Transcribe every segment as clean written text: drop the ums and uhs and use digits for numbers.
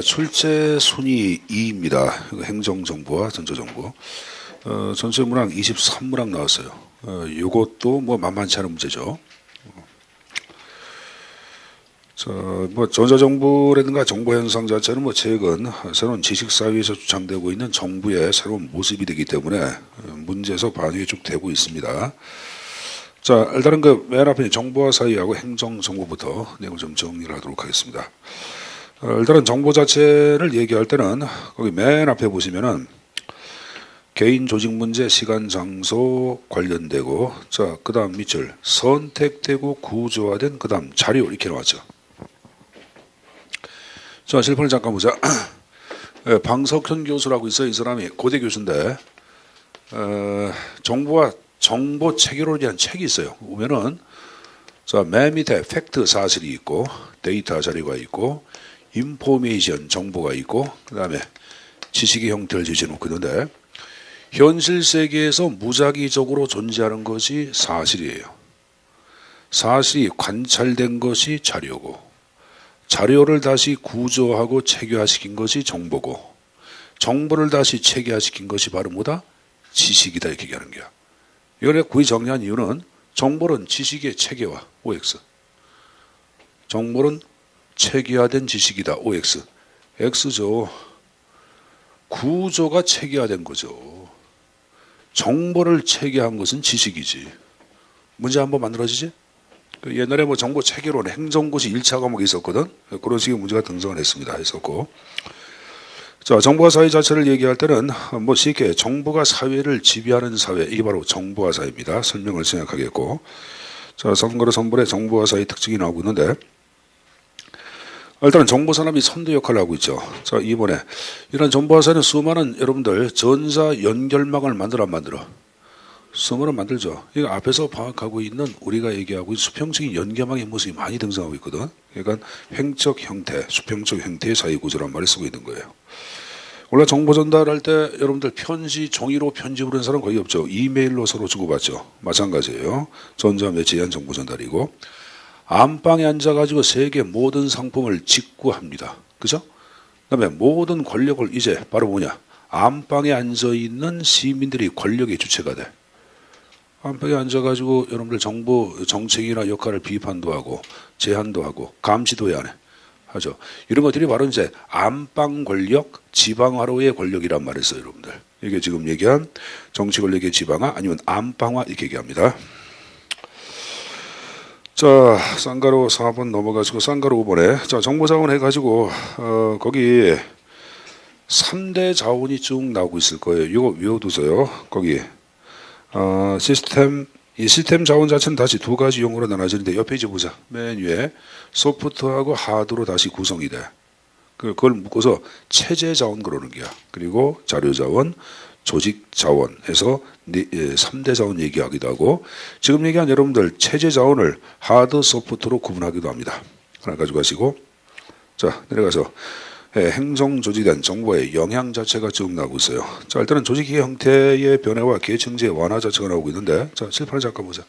출제 순위 2입니다. 행정정보와 전조정보. 전체 문항 23문항 나왔어요. 요것도 뭐 만만치 않은 문제죠. 뭐 전자정보라든가 정보 현상 자체는 뭐 최근 새로운 지식 사회에서 주창되고 있는 정부의 새로운 모습이 되기 때문에 문제에서 반영이 쭉 되고 있습니다. 자, 일단은 그 맨 앞에 정보화 사회하고 행정정보부터 내용을 좀 정리를 하도록 하겠습니다. 일단은 정보 자체를 얘기할 때는 거기 맨 앞에 보시면은 개인 조직 문제, 시간, 장소 관련되고, 자, 그 다음 밑줄 선택되고 구조화된 그 다음 자료 이렇게 나왔죠. 자, 실판을 잠깐 보자. 방석현 교수라고 있어요. 이 사람이 고대 교수인데 정보와 정보 체계론이라는 책이 있어요. 보면은 자, 맨 밑에 팩트 사실이 있고 데이터 자료가 있고 인포메이션 정보가 있고 그 다음에 지식의 형태를 제시해놓고 있는데 현실 세계에서 무작위적으로 존재하는 것이 사실이에요. 사실이 관찰된 것이 자료고 자료를 다시 구조하고 체계화시킨 것이 정보고 정보를 다시 체계화시킨 것이 바로 뭐다? 지식이다 이렇게 얘기하는 거야. 이걸 구이 정리한 이유는 정보는 지식의 체계화 OX 정보는 체계화된 지식이다 OX X죠. 구조가 체계화된 거죠. 정보를 체계한 것은 지식이지. 문제 한번 만들어지지? 옛날에 뭐 정보 체계론 행정고시 1차 과목이 있었거든. 그런 식의 문제가 등장을 했습니다. 했었고. 자, 정보화 사회 자체를 얘기할 때는 뭐 쉽게 정보가 사회를 지배하는 사회, 이게 바로 정보화 사회입니다. 설명을 생각하겠고. 자, 선거로 선불의 정보화 사회 특징이 나오고 있는데 일단은 정보산업이 선도 역할을 하고 있죠. 자, 이번에 이런 정보화 사회는 수많은 여러분들 전사 연결망을 만들어 안 만들어? 수많은 만들죠. 이거 앞에서 파악하고 있는 우리가 얘기하고 있는 수평적인 연결망의 모습이 많이 등장하고 있거든. 그러니까 횡적 형태, 수평적 형태의 사회구조란 말을 쓰고 있는 거예요. 원래 정보 전달할 때 여러분들 편지, 종이로 편지 보낸 사람 거의 없죠. 이메일로 서로 주고받죠. 마찬가지예요. 전자매체에 의한 정보 전달이고 안방에 앉아가지고 세계 모든 상품을 직구합니다. 그죠? 그 다음에 모든 권력을 이제 바로 뭐냐? 안방에 앉아있는 시민들이 권력의 주체가 돼. 안방에 앉아가지고 여러분들 정보 정책이나 역할을 비판도 하고 제한도 하고 감시도 해야 하죠. 이런 것들이 바로 이제 안방 권력, 지방화로의 권력이란 말을 써요, 여러분들. 이게 지금 얘기한 정치 권력의 지방화 아니면 안방화 이렇게 얘기합니다. 자, 쌍가루 4번 넘어가시고 쌍가루 5번에 자, 정보자원 해가지고 거기 3대 자원이 쭉 나오고 있을 거예요. 이거 외워두세요. 거기 이 시스템 자원 자체는 다시 두 가지 용어로 나눠지는데 옆 페이지 보자. 맨 위에 소프트하고 하드로 다시 구성이 돼. 그걸 묶어서 체제 자원 그러는 거야. 그리고 자료 자원, 조직 자원 해서 3대 자원 얘기하기도 하고 지금 얘기한 여러분들 체제 자원을 하드, 소프트로 구분하기도 합니다. 하나 가져가시고 자, 내려가서 행정 조직된 정보의 영향 자체가 쭉 나오고 있어요. 자, 일단은 조직의 형태의 변화와 계층제의 완화 자체가 나오고 있는데 자, 실판을 잠깐 보자.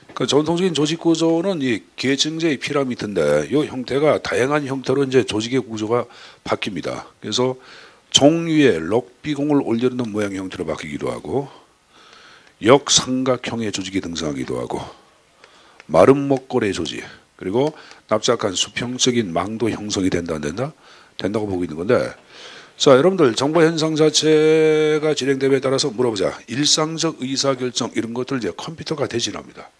그러니까 전통적인 조직 구조는 이 계층제의 피라미드인데 이 형태가 다양한 형태로 이제 조직의 구조가 바뀝니다. 그래서 종 위에 럭비공을 올려놓는 모양 형태로 바뀌기도 하고 역삼각형의 조직이 등장하기도 하고 마른 목걸이의 조직 그리고 납작한 수평적인 망도 형성이 된다 안 된다? 된다고 보고 있는 건데 자, 여러분들 정보 현상 자체가 진행됨에 따라서 물어보자. 일상적 의사결정 이런 것들 이제 컴퓨터가 대신합니다.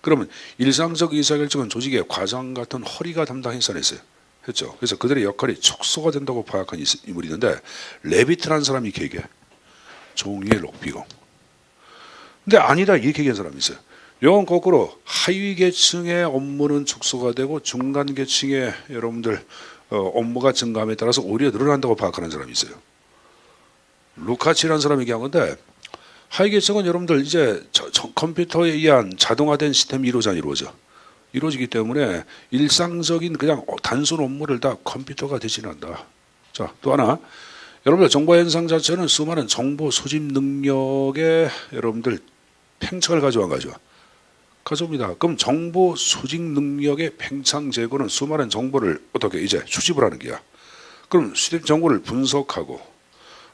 그러면 일상적 의사결정은 조직의 과장 같은 허리가 담당해서 했어요. 했죠. 그래서 그들의 역할이 축소가 된다고 파악한 인물이 있는데 레비트라는 사람이 이렇게 얘기해. 종이의 럭비공. 근데 아니다 이렇게 얘기한 사람이 있어요. 이건 거꾸로 하위 계층의 업무는 축소가 되고 중간 계층의 여러분들 업무가 증가함에 따라서 오히려 늘어난다고 파악하는 사람이 있어요. 루카치라는 사람이 얘기한 건데 하위 계층은 여러분들 이제 컴퓨터에 의한 자동화된 시스템이 이루어지기 때문에 일상적인 그냥 단순 업무를 다 컴퓨터가 대신한다. 자, 또 하나 여러분들 정보 현상 자체는 수많은 정보 수집 능력에 여러분들 팽창을 가져옵니다. 그럼 정보 수집 능력의 팽창 제거는 수많은 정보를 어떻게 이제 수집을 하는 거야. 그럼 수집 정보를 분석하고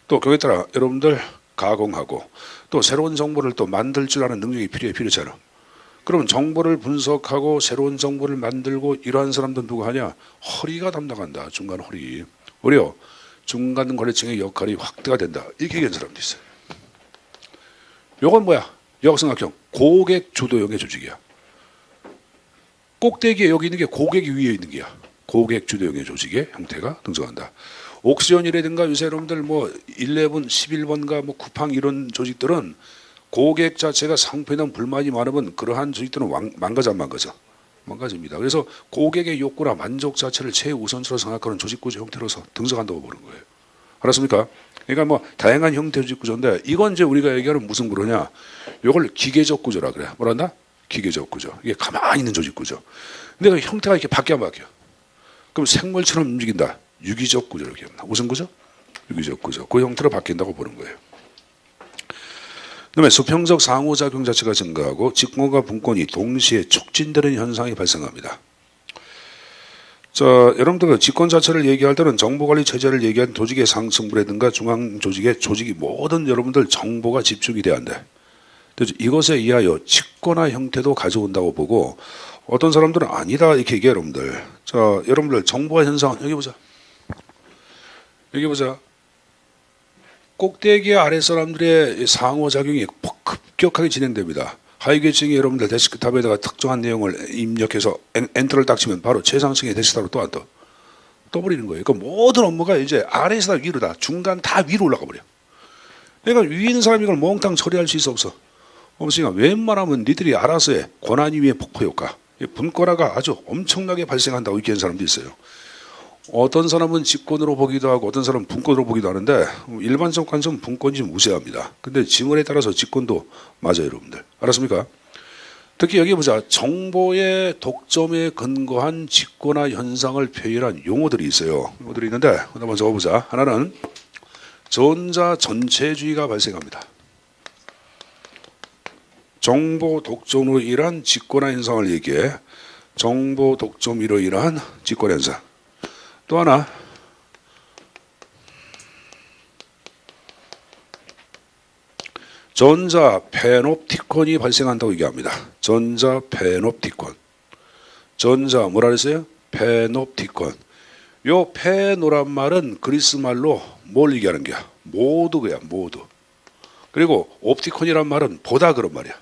또 거기에 따라 여러분들 가공하고 또 새로운 정보를 또 만들 줄 아는 능력이 필요하잖아. 그럼 정보를 분석하고 새로운 정보를 만들고 이러한 사람들은 누가 하냐? 허리가 담당한다. 중간 허리. 오히려 중간 관리층의 역할이 확대가 된다. 이렇게 얘기하는 사람도 있어요. 이건 뭐야? 역삼각형 고객 주도형의 조직이야. 꼭대기에 여기 있는 게 고객이 위에 있는 게야. 고객 주도형의 조직의 형태가 등장한다. 옥시온이라든가 요새 여러분들 뭐 11, 11번가 뭐 쿠팡 이런 조직들은 고객 자체가 상품에 대한 불만이 많으면 그러한 조직들은 망가져 안 망가져? 망가집니다. 그래서 고객의 욕구나 만족 자체를 최우선으로 생각하는 조직구조 형태로서 등장한다고 보는 거예요. 알았습니까? 그러니까 뭐 다양한 형태의 조직구조인데 이건 이제 우리가 얘기하는 무슨 구조냐? 이걸 기계적 구조라 그래. 뭐란다? 기계적 구조. 이게 가만히 있는 조직구조. 근데 그 형태가 이렇게 바뀌어. 그럼 생물처럼 움직인다. 유기적 구조로 얘기합니다. 무슨 구조? 유기적 구조. 그 형태로 바뀐다고 보는 거예요. 그다음에 수평적 상호작용 자체가 증가하고 직권과 분권이 동시에 촉진되는 현상이 발생합니다. 자, 여러분들 직권 자체를 얘기할 때는 정보관리 체제를 얘기한 조직의 상승부라든가 중앙조직의 조직이 모든 여러분들 정보가 집중이 돼야 한대. 이것에 의하여 직권화 형태도 가져온다고 보고 어떤 사람들은 아니다 이렇게 얘기해요. 여러분들. 자, 여러분들 정보화 현상 여기 보자. 여기 보자. 꼭대기 아래 사람들의 상호작용이 급격하게 진행됩니다. 하위계층이 여러분들 데스크탑에다가 특정한 내용을 입력해서 엔터를 딱 치면 바로 최상층의 데스크탑으로 또 안 떠버리는 거예요. 그러니까 모든 업무가 이제 아래에서 다 위로다. 중간 다 위로 올라가 버려. 그러니까 위에 있는 사람이 이걸 몽땅 처리할 수 없어. 없으니까 웬만하면 니들이 알아서 해. 권한 위의 폭포 효과. 분권화가 아주 엄청나게 발생한다고 얘기하는 사람도 있어요. 어떤 사람은 직권으로 보기도 하고 어떤 사람은 분권으로 보기도 하는데 일반적 관점은 분권이 좀 우세합니다. 근데 지문에 따라서 직권도 맞아요. 여러분들. 알았습니까? 특히 여기 보자. 정보의 독점에 근거한 직권화 현상을 표현한 용어들이 있어요. 용어들이 있는데 한번 적어보자. 하나는 전자 전체주의가 발생합니다. 정보 독점으로 인한 직권화 현상을 얘기해. 정보 독점으로 인한 직권화 현상. 또 하나 전자 페놉티콘이 발생한다고 얘기합니다. 전자 페놉티콘. 전자 뭐라 그랬어요? 페놉티콘. 요 페노란 말은 그리스 말로 뭘 얘기하는 거야? 모두 그야 모두. 그리고 옵티콘이란 말은 보다 그런 말이야.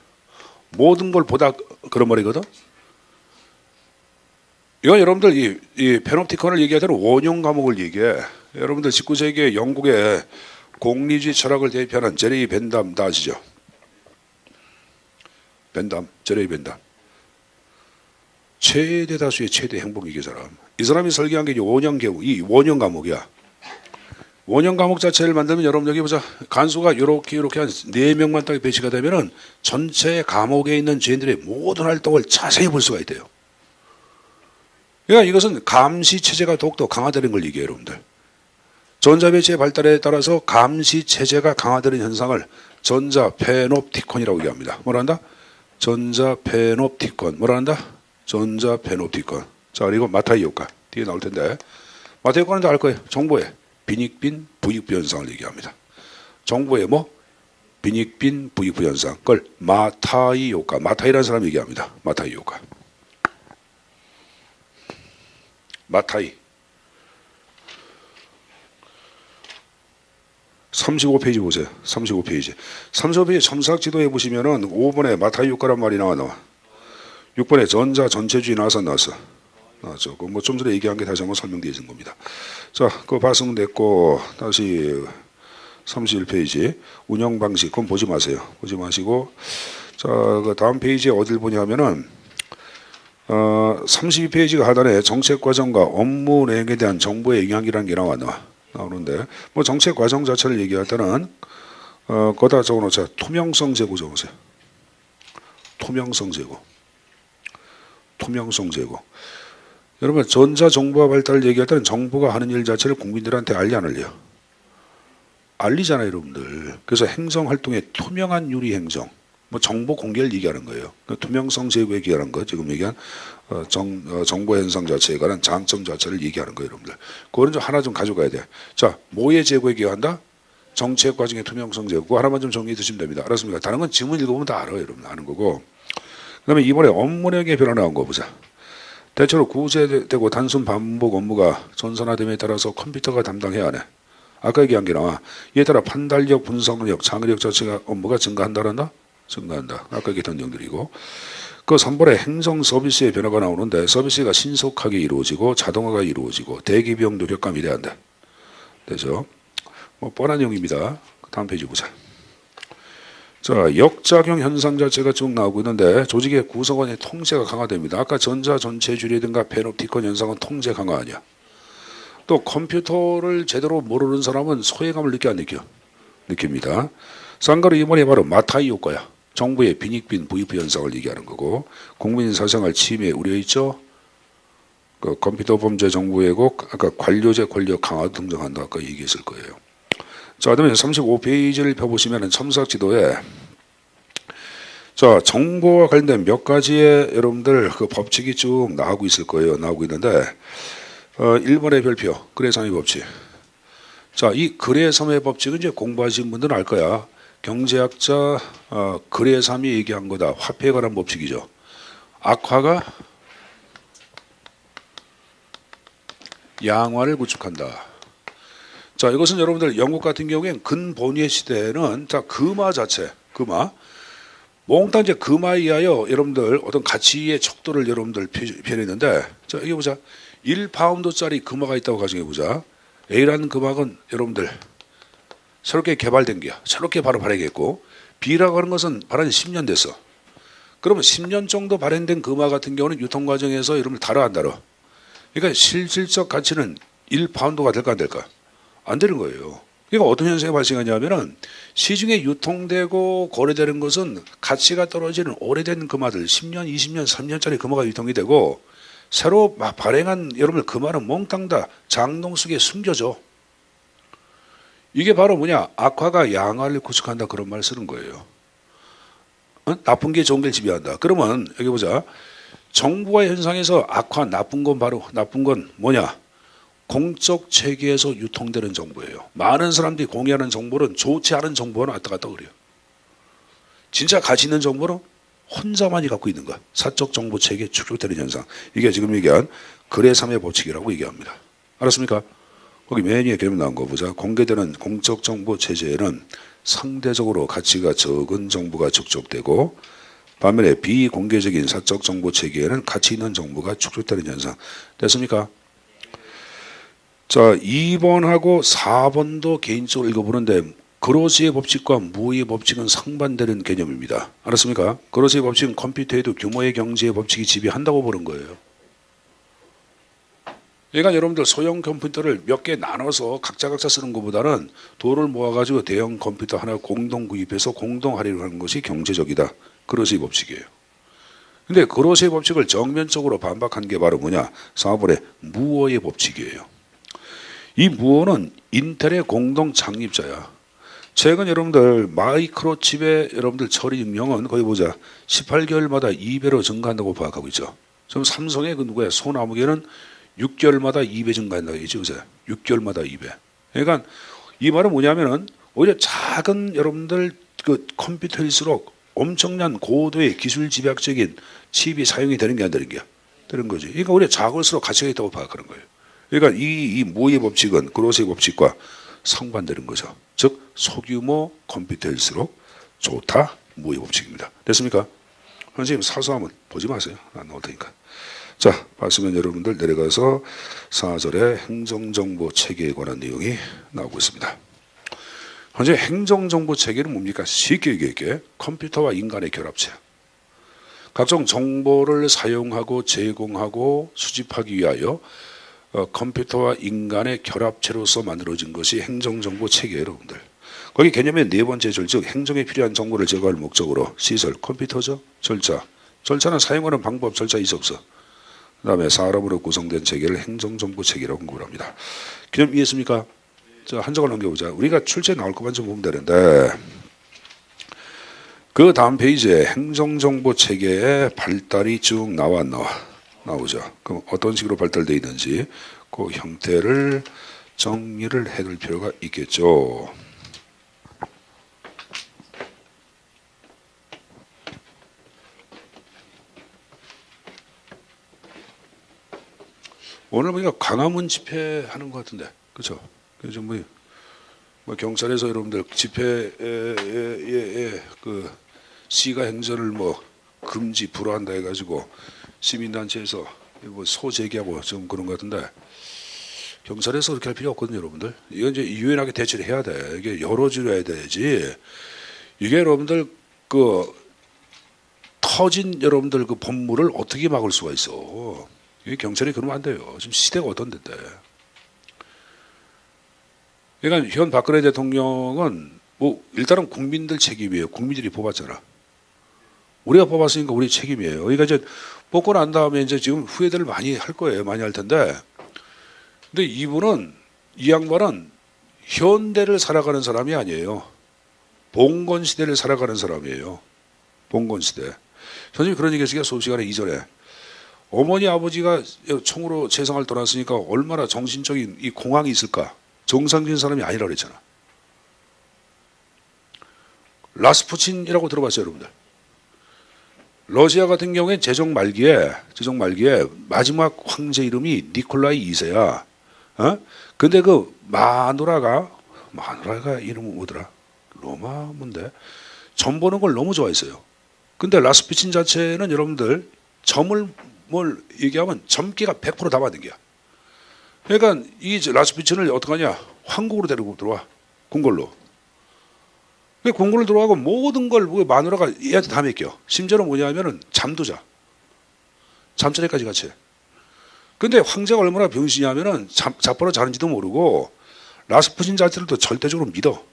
모든 걸 보다 그런 말이거든. 이건 여러분들 이 페놉티콘을 얘기할 때는 원형 과목을 얘기해. 여러분들 19세기에 영국의 공리주의 철학을 대표하는 제레이 벤담 다 아시죠? 제레이 벤담. 최대 다수의 최대 행복이기 사람. 이 사람이 설계한 게 이 원형 과목이야. 원형 과목 자체를 만들면 여러분 여기 보자. 간수가 이렇게 한 4명만 딱 배치가 되면은 전체 과목에 있는 죄인들의 모든 활동을 자세히 볼 수가 있대요. 그러니까 이것은 감시 체제가 더욱더 강화되는 걸 얘기해요, 여러분들. 전자배치의 발달에 따라서 감시 체제가 강화되는 현상을 전자 페놉티콘이라고 얘기합니다. 뭐라 한다? 전자 페놉티콘. 뭐라 한다? 전자 페놉티콘. 자, 그리고 마타이 효과 뒤에 나올 텐데 마타이 효과는 다 알 거예요. 정보의 빈익빈 부익부 현상을 얘기합니다. 정보의 뭐? 빈익빈 부익부 현상. 그걸 마타이 효과. 마타이라는 사람이 얘기합니다. 마타이 효과. 마타이 35페이지 보세요. 35페이지. 35페이지 첨삭 지도에 보시면은 5번에 마타이 효과란 말이 나와. 6번에 전자 전체주의 나왔어. 나왔죠. 뭐 좀 전에 얘기한 게 다시 한번 설명되어 있는 겁니다. 자, 그거 봤으면 됐고 다시 31페이지 운영 방식 그건 보지 마세요. 보지 마시고 자, 그 다음 페이지에 어딜 보냐면은 32페이지가 하단에 정책 과정과 업무 내용에 대한 정보의 영향이라는 게 나오는데 뭐 정책 과정 자체를 얘기할 때는 거다 적어놓자. 투명성 제고 적으세요. 투명성 제고. 여러분 전자정보화 발달을 얘기할 때는 정부가 하는 일 자체를 국민들한테 알리 안 알려? 알리잖아요, 여러분들. 그래서 행정활동의 투명한 유리 행정. 뭐 정보 공개를 얘기하는 거예요. 투명성 제고에 얘기하는 거, 지금 얘기한 정보 현상 자체에 관한 장점 자체를 얘기하는 거예요, 여러분들. 그거는 좀 하나 좀 가져가야 돼. 자, 뭐의 제고에 얘기한다? 정책 과정의 투명성 제고. 그거 하나만 좀 정리해 두시면 됩니다. 알았습니까? 다른 건 지문 읽어보면 다 알아요, 여러분. 아는 거고. 그다음에 이번에 업무량의 변화 나온 거 보자. 대체로 구제되고 단순 반복 업무가 전산화됨에 따라서 컴퓨터가 담당해야 하네. 아까 얘기한 게 나와. 이에 따라 판단력, 분석력, 창의력 자체가 업무가 증가한다란다? 증가한다. 아까 얘기했던 내용들이고. 그 3번에 행정 서비스의 변화가 나오는데 서비스가 신속하게 이루어지고 자동화가 이루어지고 대기 비용도 격감이 돼야 한다. 되죠? 뭐 뻔한 내용입니다. 다음 페이지 보자. 자, 역작용 현상 자체가 쭉 나오고 있는데 조직의 구성원의 통제가 강화됩니다. 아까 전자 전체 줄이든가 페놉티콘 현상은 통제 강화 아니야. 또 컴퓨터를 제대로 모르는 사람은 소외감을 느껴 안 느껴? 느낍니다. 쌍가루 이번에 바로 마타이 효과야. 정부의 빈익빈 부익부 현상을 얘기하는 거고, 국민 사생활 침해 우려 있죠. 그 컴퓨터 범죄 정부 왜곡, 아까 관료제 권력 강화 등장한다 아까 얘기했을 거예요. 자, 그다음에 35페이지를 펴보시면 첨삭 지도에 자, 정보와 관련된 몇 가지의 여러분들 그 법칙이 쭉 나오고 있을 거예요. 나오고 있는데 1번의 별표 거래상의 법칙. 자, 이 거래상의 법칙은 이제 공부하신 분들은 알 거야. 경제학자 거래삼이 얘기한 거다. 화폐에 관한 법칙이죠. 악화가 양화를 구축한다. 자, 이것은 여러분들 영국 같은 경우엔 근본위의 시대에는 자, 금화 자체, 금화. 몽땅 이제 금화에 의하여 여러분들 어떤 가치의 척도를 여러분들 표현했는데, 자, 여기 보자. 1파운드짜리 금화가 있다고 가정해보자. A라는 금화는 여러분들 새롭게 개발된 게야. 새롭게 바로 발행했고, B라고 하는 것은 발행이 10년 됐어. 그러면 10년 정도 발행된 금화 같은 경우는 유통 과정에서 여러분들 다뤄 안 다뤄? 그러니까 실질적 가치는 1파운드가 될까 안 될까? 안 되는 거예요. 그러니까 어떤 현상이 발생하냐면은 시중에 유통되고 거래되는 것은 가치가 떨어지는 오래된 금화들 10년, 20년, 3년짜리 금화가 유통이 되고 새로 발행한 여러분들 금화는 몽땅 다 장롱 속에 숨겨져. 이게 바로 뭐냐? 악화가 양화를 구축한다 그런 말 쓰는 거예요. 나쁜 게 좋은 게 지배한다. 그러면 여기 보자. 정부의 현상에서 악화 나쁜 건 바로 나쁜 건 뭐냐? 공적 체계에서 유통되는 정보예요. 많은 사람들이 공유하는 정보는 좋지 않은 정보는 왔다 갔다 그래요. 진짜 가치 있는 정보는 혼자만이 갖고 있는 것. 사적 정보 체계 축적되는 현상. 이게 지금 얘기한 거래삼의 법칙이라고 얘기합니다. 알았습니까? 거기 맨 위에 개념 나온 거 보자. 공개되는 공적 정보 체제에는 상대적으로 가치가 적은 정보가 축적되고 반면에 비공개적인 사적 정보 체계에는 가치 있는 정보가 축적되는 현상. 됐습니까? 자, 2번하고 4번도 개인적으로 읽어보는데 그로시의 법칙과 무의 법칙은 상반되는 개념입니다. 알았습니까? 그로시의 법칙은 컴퓨터에도 규모의 경제의 법칙이 지배한다고 보는 거예요. 그러니까 여러분들 소형 컴퓨터를 몇 개 나눠서 각자 쓰는 것보다는 돈을 모아가지고 대형 컴퓨터 하나 공동 구입해서 공동 할인하는 것이 경제적이다. 그로시의 법칙이에요. 근데 그로시의 법칙을 정면적으로 반박한 게 바로 뭐냐? 4번의 무어의 법칙이에요. 이 무어는 인텔의 공동 창립자야. 최근 여러분들 마이크로칩의 여러분들 처리 능력은 거기 보자. 18개월마다 2배로 증가한다고 파악하고 있죠. 지금 삼성의 그 누구야? 소나무계는 6개월마다 2배 증가한다고 얘기죠. 6개월마다 2배. 그러니까 이 말은 뭐냐면은 오히려 작은 여러분들 그 컴퓨터일수록 엄청난 고도의 기술 집약적인 칩이 사용이 되는 게 안 되는 게 되는 거지. 그러니까 오히려 작을수록 가치가 있다고 파악하는 거예요. 그러니까 이 무의 법칙은 그로시의 법칙과 상반되는 거죠. 즉 소규모 컴퓨터일수록 좋다. 무의 법칙입니다. 됐습니까? 선생님 사소함은 보지 마세요. 안 나올 테니까. 자, 봤으면 여러분들 내려가서 4절에 행정정보 체계에 관한 내용이 나오고 있습니다. 현재 행정정보 체계는 뭡니까? 쉽게 얘기할게. 컴퓨터와 인간의 결합체. 각종 정보를 사용하고 제공하고 수집하기 위하여 컴퓨터와 인간의 결합체로서 만들어진 것이 행정정보 체계예요, 여러분들. 거기 개념의 네 번째 줄, 즉 행정에 필요한 정보를 제공할 목적으로 시설, 컴퓨터죠. 절차. 절차는 사용하는 방법, 절차 있어 없어. 그 다음에 사람으로 구성된 체계를 행정정보 체계라고 공부를 합니다. 개념 이해했습니까? 자, 한 장을 넘겨보자. 우리가 출제에 나올 것만 좀 보면 되는데 그 다음 페이지에 행정정보 체계의 발달이 쭉 나오죠. 그럼 어떤 식으로 발달되어 있는지 그 형태를 정리를 해둘 필요가 있겠죠. 오늘 보니까 광화문 집회하는 것 같은데, 그렇죠? 그래서 뭐 경찰에서 여러분들 집회에 그 시가 행전을 뭐 금지 불허한다 해가지고 시민단체에서 뭐 소제기하고 좀 그런 것 같은데, 경찰에서 그렇게 할 필요 없거든요, 여러분들. 이건 이제 유연하게 대처를 해야 돼. 이게 열어줘야 되지. 이게 여러분들 그 터진 여러분들 그 법물을 어떻게 막을 수가 있어? 이게 경찰이 그러면 안 돼요. 지금 시대가 어떤 데인데. 그러니까 현 박근혜 대통령은 뭐 일단은 국민들 책임이에요. 국민들이 뽑았잖아. 우리가 뽑았으니까 우리 책임이에요. 그러니까 이제 뽑고 난 다음에 이제 지금 후회들을 많이 할 거예요. 많이 할 텐데. 근데 이 양반은 현대를 살아가는 사람이 아니에요. 봉건 시대를 살아가는 사람이에요. 봉건 시대. 선생님이 그런 얘기 했으니까 수업 시간에 이전에 어머니 아버지가 총으로 세상을 떠났으니까 얼마나 정신적인 이 공황이 있을까. 정상적인 사람이 아니라 그랬잖아. 라스푸친이라고 들어봤어요, 여러분들. 러시아 같은 경우에 제정 말기에 마지막 황제 이름이 니콜라이 2세야. 근데 그 마누라가 이름은 뭐더라? 로마 뭔데? 점 보는 걸 너무 좋아했어요. 근데 라스푸친 자체는 여러분들 점을 뭘 얘기하면 점괘가 100% 다 받은 게야. 그러니까 이 라스푸친을 어떡하냐? 황국으로 데리고 들어와. 궁궐로. 궁궐로 들어가고 모든 걸 마누라가 얘한테 다 맡겨. 심지어는 뭐냐면은 잠도 자. 잠자리까지 같이 해. 근데 황제가 얼마나 병신이냐면은 자빠져 자는지도 모르고 라스푸친 자체를 또 절대적으로 믿어.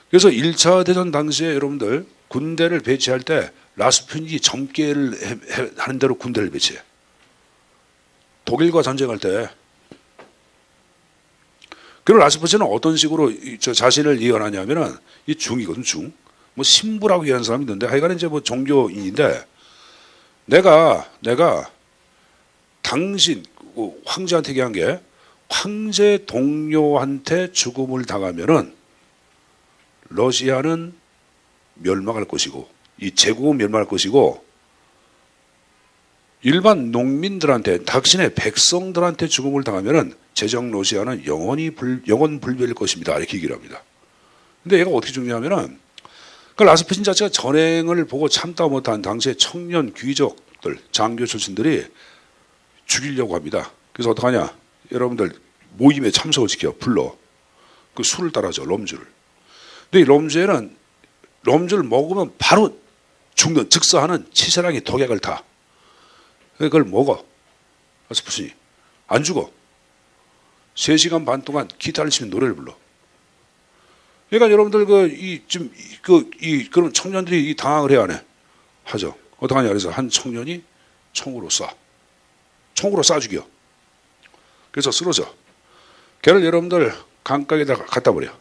그래서 1차 대전 당시에 여러분들 군대를 배치할 때 라스푸친이 점괘를 하는 대로 군대를 배치해. 독일과 전쟁할 때. 그리고 라스푸친은 어떤 식으로 자신을 예언하냐면은 이 중이거든, 중. 뭐 신부라고 얘기하는 사람이 있는데 하여간 이제 뭐 종교인인데 내가 당신 황제한테 얘기한 게 황제 동료한테 죽음을 당하면은 러시아는 멸망할 것이고 이 제국은 멸망할 것이고 일반 농민들한테 당신의 백성들한테 죽음을 당하면은 제정 러시아는 영원 불멸일 것입니다. 이렇게 얘기를 합니다. 근데 얘가 어떻게 죽냐면은 그 라스푸친 자체가 전행을 보고 참다 못한 당시의 청년 귀족들, 장교 출신들이 죽이려고 합니다. 그래서 어떡하냐? 여러분들 모임에 참석을 시켜 불러. 그 술을 따라줘, 럼주를. 근데 이 럼주를 먹으면 바로 죽는 즉사하는 치사랑이 독약을 타. 그걸 먹어. 라스푸친이 안 죽어. 3시간 반 동안 기타를 치면 노래를 불러. 그러니까 여러분들 그런 청년들이 이 당황을 해야 하네. 하죠. 어떡하냐 그래서 한 청년이 총으로 쏴 죽여. 그래서 쓰러져. 걔를 여러분들 강가에다가 갖다 버려.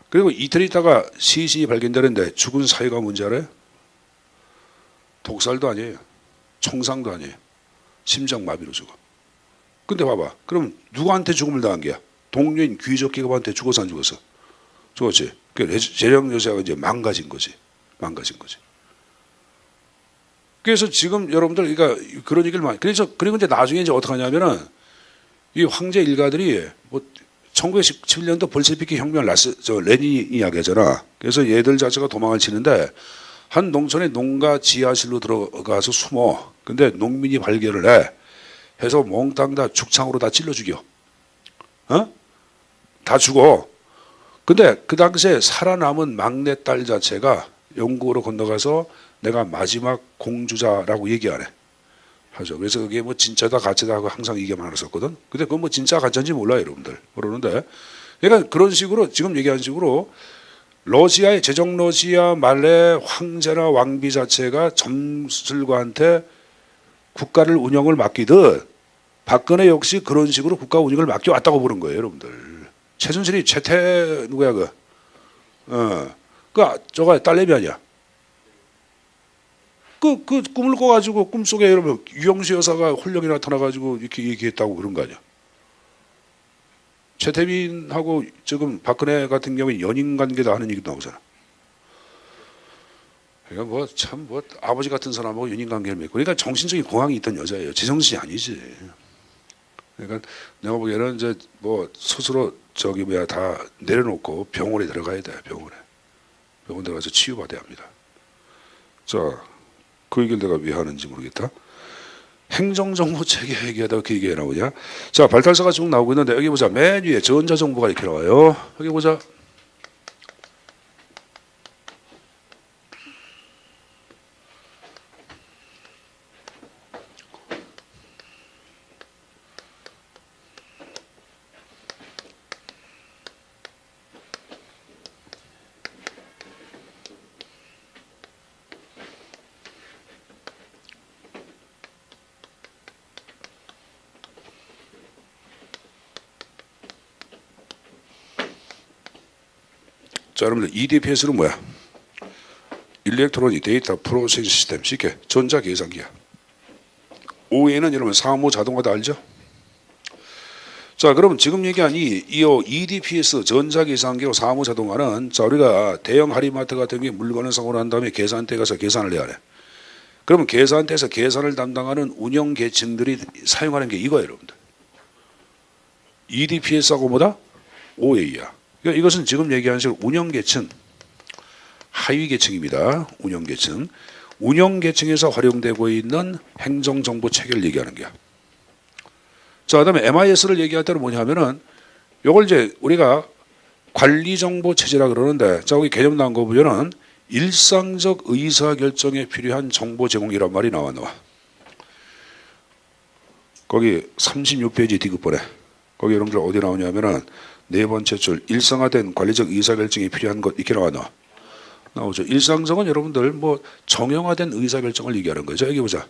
그리고 이틀 있다가 시신이 발견되는데 죽은 사유가 뭔지 알아요? 독살도 아니에요. 총상도 아니에요. 심장마비로 죽어. 근데 봐봐. 그럼 누구한테 죽음을 당한 게야? 동료인 귀족 계급한테 죽어서 안 죽었어? 죽었지. 재령 여사가 이제 망가진 거지. 그래서 지금 여러분들 그러니까 그런 얘기를 많이. 그리고 이제 나중에 이제 어떻게 하냐면은 이 황제 일가들이 뭐 1917년도 볼셰비키 혁명을 레닌이 이야기하잖아. 그래서 얘들 자체가 도망을 치는데 한 농촌의 농가 지하실로 들어가서 숨어. 근데 농민이 발견을 해. 해서 몽땅 다 죽창으로 다 찔러 죽여. 다 죽어. 근데 그 당시에 살아남은 막내딸 자체가 영국으로 건너가서 내가 마지막 공주자라고 얘기하네. 하죠. 그래서 그게 뭐 진짜다 가짜다 하고 항상 얘기만 했었거든. 근데 그건 뭐 진짜 가짜인지 몰라요, 여러분들. 모르는데. 그러니까 그런 식으로 지금 얘기한 식으로 러시아의 제정 러시아 말의 황제나 왕비 자체가 점술가한테 국가를 운영을 맡기듯 박근혜 역시 그런 식으로 국가 운영을 맡겨왔다고 보는 거예요, 여러분들. 최순실이 누구야 저가 딸내미 아니야. 그 꿈을 꿔가지고 꿈속에 여러분 유영수 여사가 홀령이 나타나가지고 이렇게 얘기했다고 그런 거 아니야. 최태민하고 지금 박근혜 같은 경우에 연인 관계다 하는 얘기도 나오잖아. 그러니까 뭐 참 뭐 아버지 같은 사람하고 연인 관계를 맺고 그러니까 정신적인 공황이 있던 여자예요. 제 정신이 아니지. 그러니까 내가 보기에는 이제 뭐 스스로 저기 뭐야 다 내려놓고 병원에 들어가야 돼. 병원 들어가서 치유받아야 합니다. 자, 그 얘기를 내가 왜 하는지 모르겠다. 행정정보 체계 얘기하다가 그 얘기가 나오냐? 자, 발달사가 쭉 나오고 있는데 여기 보자. 맨 위에 전자정보가 이렇게 나와요. 여기 보자. 자, 여러분들 EDPS는 뭐야? 일렉트로닉 데이터 프로세싱 시스템, 쉽게 전자계산기야. OA는 여러분 사무 자동화도 알죠? 자, 그럼 지금 얘기한 이 EDPS 전자계산기로 사무 자동화는 자, 우리가 대형 할인마트 같은 경우에 물건을 사고 난 다음에 계산대에 가서 계산을 해야 해. 그러면 계산대에서 계산을 담당하는 운영 계층들이 사용하는 게 이거예요, 여러분들. EDPS하고 뭐다? OA야. 그러니까 이것은 지금 얘기하는 식으로 운영계층, 하위계층입니다. 운영계층. 운영계층에서 활용되고 있는 행정정보 체계를 얘기하는 거야. 자, 그 다음에 MIS를 얘기할 때는 뭐냐 하면은 이걸 이제 우리가 관리정보체제라 그러는데 자, 여기 개념 나온 거 보면은 일상적 의사결정에 필요한 정보 제공이란 말이 나와. 거기 36페이지 디귿번에 거기 여러분들 어디 나오냐면은 네 번째 줄 일상화된 관리적 의사결정이 필요한 것 이렇게 나오죠. 일상적은 여러분들 뭐 정형화된 의사결정을 얘기하는 거죠. 여기 보자.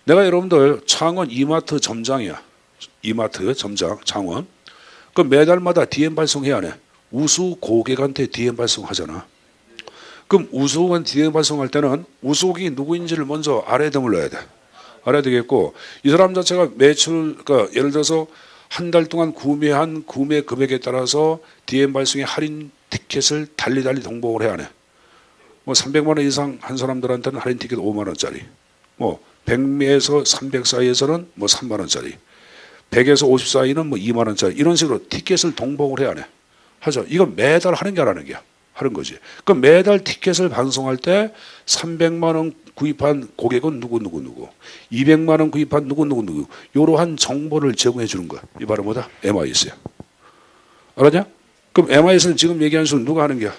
내가 여러분들 창원 이마트 점장이야. 이마트 점장 창원. 그럼 매달마다 DM 발송해야 하네. 우수 고객한테 DM 발송하잖아. 그럼 우수고객 DM 발송할 때는 우수고객이 누구인지를 먼저 알아야 드물러야 돼. 알아야 되겠고 이 사람 자체가 매출 그러니까 예를 들어서 한 달 동안 구매한 구매 금액에 따라서 DM 발송의 할인 티켓을 달리 동봉을 해야 하네. 뭐 300만 원 이상 한 사람들한테는 할인 티켓 5만 원짜리. 뭐 100에서 300 사이에서는 뭐 3만 원짜리. 100에서 50 사이는 뭐 2만 원짜리. 이런 식으로 티켓을 동봉을 해야 하네. 하죠. 이건 매달 하는 게 아니라는 게야. 하는 거지. 그럼 매달 티켓을 방송할 때 300만 원 구입한 고객은 누구 200만 원 구입한 누구 이러한 정보를 제공해 주는 거야. 이 바로 뭐다? MIS야. 알았냐? 그럼 MIS는 지금 얘기하는 수는 누가 하는 거야?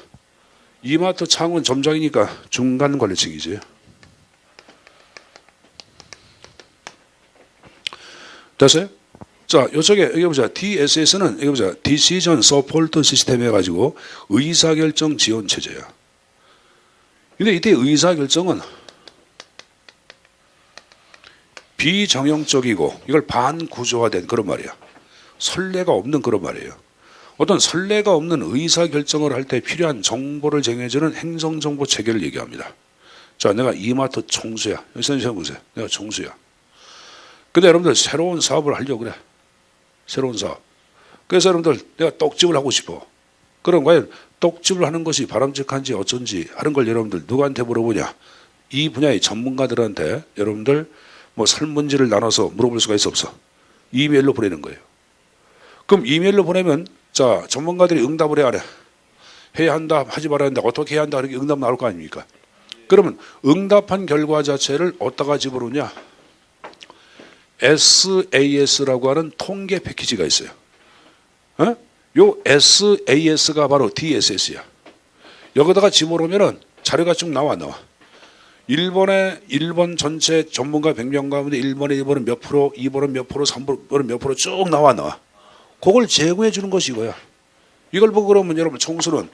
이마트 창원 점장이니까 중간 관리층이지. 됐어요? 자, 이쪽에 여기 보자. DSS는 여기 보자. Decision Support System 해가지고 의사결정 지원 체제야. 근데 이때 의사결정은 비정형적이고 이걸 반구조화된 그런 말이야. 선례가 없는 그런 말이에요. 어떤 선례가 없는 의사결정을 할 때 필요한 정보를 제공해주는 행정정보 체계를 얘기합니다. 자, 내가 이마트 총수야. 여기서 시험 보세요. 내가 총수야. 근데 여러분들 새로운 사업을 하려고 그래. 새로운 사업. 그래서 여러분들 내가 떡집을 하고 싶어. 그럼 과연 떡집을 하는 것이 바람직한지 어쩐지 하는 걸 여러분들 누구한테 물어보냐? 이 분야의 전문가들한테 여러분들 뭐 설문지를 나눠서 물어볼 수가 있어 없어? 이메일로 보내는 거예요. 그럼 이메일로 보내면 자, 전문가들이 응답을 해야 해. 해야 한다, 하지 말아야 한다, 어떻게 해야 한다, 이렇게 응답 나올 거 아닙니까? 그러면 응답한 결과 자체를 어디다가 집어넣냐? SAS라고 하는 통계 패키지가 있어요. 요 SAS가 바로 DSS야. 여기다가 집어넣으면 자료가 쭉 나와. 일본 전체 전문가 100명 가운데 1번은 몇 프로, 2번은 몇 프로, 3번은 몇 프로 쭉 나와. 그걸 제공해 주는 것이 이거야. 이걸 보고 그러면 여러분 총수는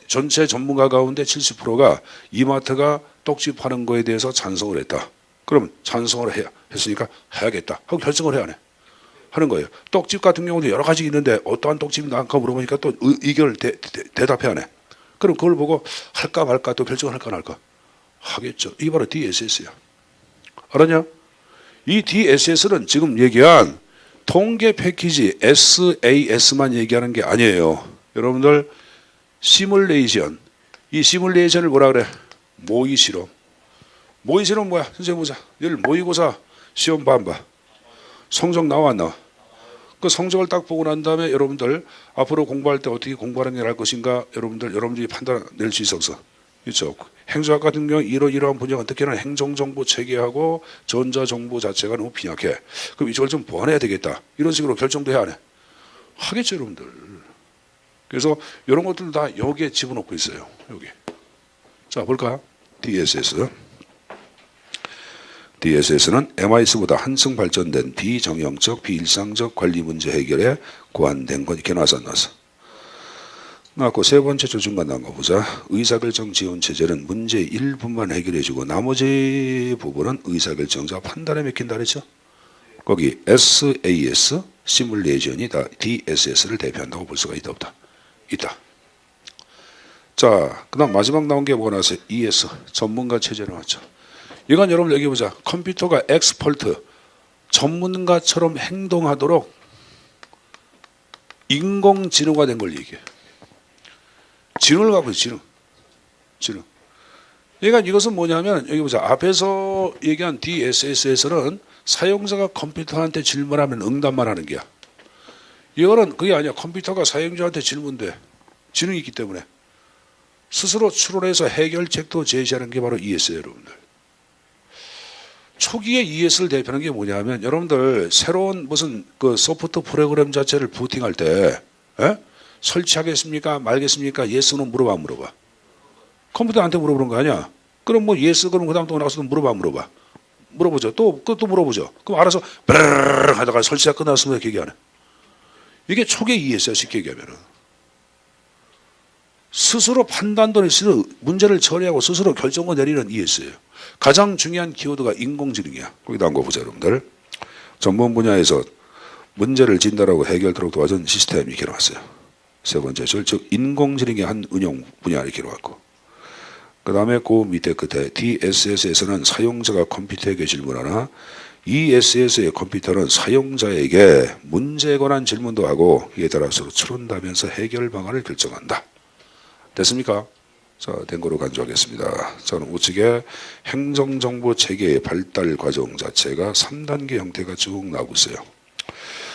전체 전문가 가운데 70%가 이마트가 떡집 하는 거에 대해서 찬성을 했다. 그러면 찬성을 했으니까 해야겠다 하고 결정을 해야 하는 거예요. 떡집 같은 경우도 여러 가지 있는데 어떠한 떡집이 나을까 물어보니까 또 의견을 대답해야 하네. 그럼 그걸 보고 할까 말까 또 결정할까 말까 하겠죠. 이게 바로 DSS야. 알았냐? 이 DSS는 지금 얘기한 통계 패키지 SAS,만 얘기하는 게 아니에요. 여러분들 시뮬레이션, 이 시뮬레이션을 뭐라 그래? 모의 실험. 모의 실험 뭐야? 선생님 보자. 내일 모의고사 시험 봐 안 봐? 성적 나와 안 나와? 그 성적을 딱 보고 난 다음에 여러분들 앞으로 공부할 때 어떻게 공부하는 게 나을 것인가 여러분들이 판단낼 수 있어서. 그렇죠. 행정학 같은 경우 이러한 분야가 특히나 행정정보 체계하고 전자정보 자체가 너무 빈약해. 그럼 이쪽을 좀 보완해야 되겠다. 이런 식으로 결정도 해야 하네. 하겠죠, 여러분들. 그래서 이런 것들 다 여기에 집어넣고 있어요. 여기. 자, 볼까? DSS. DSS는 MIS보다 한층 발전된 비정형적, 비일상적 관리 문제 해결에 고안된 건 이렇게 나왔어 안 나왔어? 나왔고 세 번째 중간 나온 거 보자. 의사결정 지원 체제는 문제 일부분만 해결해주고 나머지 부분은 의사결정자 판단에 맡긴다 그랬죠? 거기 SAS, 시뮬레이션이 다 DSS를 대표한다고 볼 수가 있다 없다? 있다. 자, 그 다음 마지막 나온 게 뭐가 나왔어요? ES, 전문가 체제 나왔죠. 이건 여러분 여기 보자. 컴퓨터가 엑스퍼트, 전문가처럼 행동하도록 인공지능화 된 걸 얘기해. 지능을 갖고 있어, 지능. 그러니까 이것은 뭐냐면 여기 보자. 앞에서 얘기한 DSS에서는 사용자가 컴퓨터한테 질문하면 응답만 하는 게야. 이거는 그게 아니야. 컴퓨터가 사용자한테 질문돼. 지능이 있기 때문에. 스스로 추론해서 해결책도 제시하는 게 바로 ES예요, 여러분들. 초기에 ES를 대표하는 게 뭐냐면 여러분들 새로운 무슨 그 소프트 프로그램 자체를 부팅할 때 설치하겠습니까? 말겠습니까? 예스는 물어봐 안 물어봐? 컴퓨터한테 물어보는 거 아니야? 그럼 뭐 예스 그럼 그 다음 또 나가서 물어봐 안 물어봐? 물어보죠. 또 그것도 물어보죠. 그럼 알아서 브르르 하다가 설치가 끝났으면 얘기 안 해. 이게 초기의 ES야 쉽게 얘기하면은. 스스로 판단도 있으면 문제를 처리하고 스스로 결정을 내리는 ES예요. 가장 중요한 키워드가 인공지능이야. 거기 나온 거 보자 여러분들. 전문 분야에서 문제를 진단하고 해결토록 도와준 시스템이 이렇게 나왔어요. 세 번째 줄, 즉 인공지능의 한 운용 분야 이렇게 나왔고, 그 다음에 그 밑에 끝에 DSS에서는 사용자가 컴퓨터에게 질문하나 ESS의 컴퓨터는 사용자에게 문제에 관한 질문도 하고 이에 따라서 추론하면서 해결 방안을 결정한다. 됐습니까? 자, 된 거로 간주하겠습니다. 저는 우측에 행정정보 체계의 발달 과정 자체가 3단계 형태가 쭉 나오고 있어요.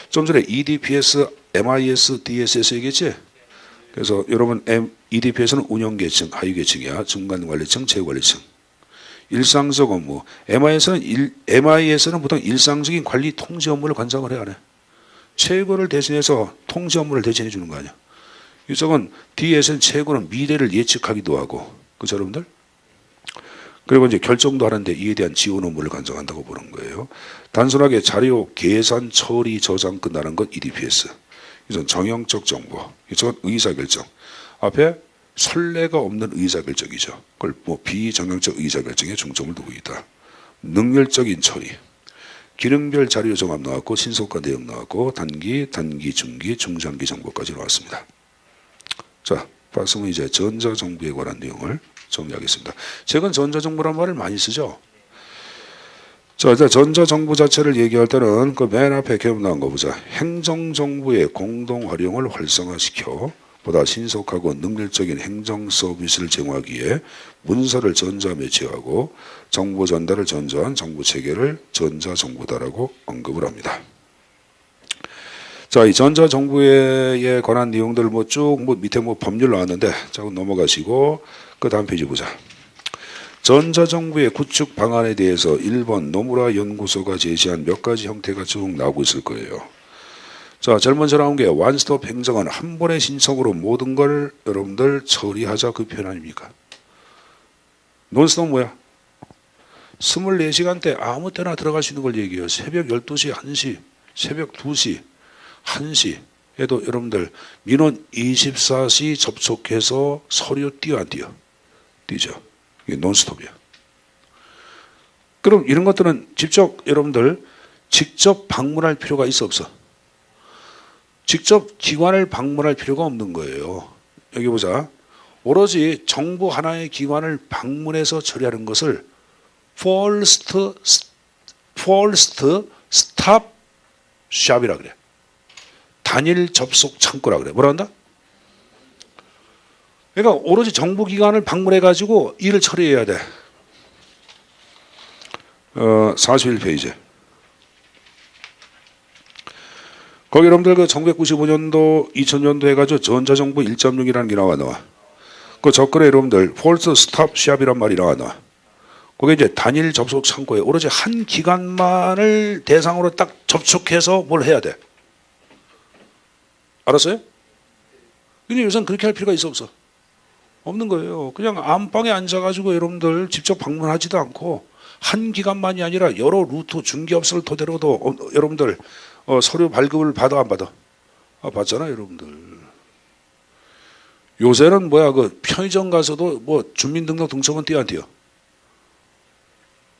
좀 전에 EDPS, MIS, DSS 얘기했지? 그래서 여러분 EDPS는 운영계층, 하위계층이야. 중간관리층, 최고관리층. 일상적 업무. MIS는 보통 일상적인 관리 통제 업무를 관장을 해야 하네. 최고를 대신해서 통제 업무를 대신해 주는 거 아니야. 이쪽은 DS는 최고는 미래를 예측하기도 하고, 그렇죠 여러분들? 그리고 이제 결정도 하는데 이에 대한 지원 업무를 관장한다고 보는 거예요. 단순하게 자료 계산, 처리, 저장 끝나는 건 EDPS. 이건 정형적 정보. 이쪽은 의사결정. 앞에 선례가 없는 의사결정이죠. 그걸 뭐 비정형적 의사결정에 중점을 두고 있다. 능률적인 처리. 기능별 자료 종합 나왔고 신속화 내용 나왔고 단기, 중기, 중장기 정보까지 나왔습니다. 자, 박수는 이제 전자정보에 관한 내용을 정리하겠습니다. 최근 전자정보란 말을 많이 쓰죠. 자, 이제 전자정보 자체를 얘기할 때는 그 맨 앞에 개념 나온 거 보자. 행정정보의 공동 활용을 활성화시켜 보다 신속하고 능률적인 행정 서비스를 제공하기 위해 문서를 전자 매체하고 정보 전달을 전자한 정보 체계를 전자정보다라고 언급을 합니다. 자, 이 전자정보에 관한 내용들 밑에 법률 나왔는데, 자, 넘어가시고, 그 다음 페이지 보자. 전자정보의 구축 방안에 대해서 1번 노무라 연구소가 제시한 몇 가지 형태가 쭉 나오고 있을 거예요. 자, 제일 먼저 나온 게 원스톱 행정은 한 번의 신청으로 모든 걸 여러분들 처리하자 그 표현 아닙니까? 논스톱 뭐야? 24시간 때 아무 때나 들어갈 수 있는 걸 얘기해요. 새벽 12시, 1시, 새벽 2시, 1시에도 여러분들 민원 24시 접촉해서 서류 띄어 안 띄어? 띄죠. 이게 논스톱이야. 그럼 이런 것들은 여러분들 직접 방문할 필요가 있어 없어? 직접 기관을 방문할 필요가 없는 거예요. 여기 보자. 오로지 정부 하나의 기관을 방문해서 처리하는 것을 first stop shop이라 그래. 단일 접속 창구라 그래. 뭐라 한다? 그러니까 오로지 정부 기관을 방문해 가지고 일을 처리해야 돼. 41페이지. 거기 여러분들 그 1995년도, 2000년도 해가지고 전자정부 1.6이라는 게 나와. 그 접근에 여러분들 폴스 스탑 샵이란 말이 나와. 그게 이제 단일 접속 창구에 오로지 한 기관만을 대상으로 딱 접촉해서 뭘 해야 돼. 알았어요? 근데 요새는 그렇게 할 필요가 있어 없어? 없는 거예요. 그냥 안방에 앉아가지고 여러분들 직접 방문하지도 않고 한 기관만이 아니라 여러 루트 중개업소를 토대로도 여러분들 서류 발급을 받아 안 받아? 받잖아 여러분들. 요새는 뭐야 그 편의점 가서도 뭐 주민등록 등록은 띄어 안 띄어?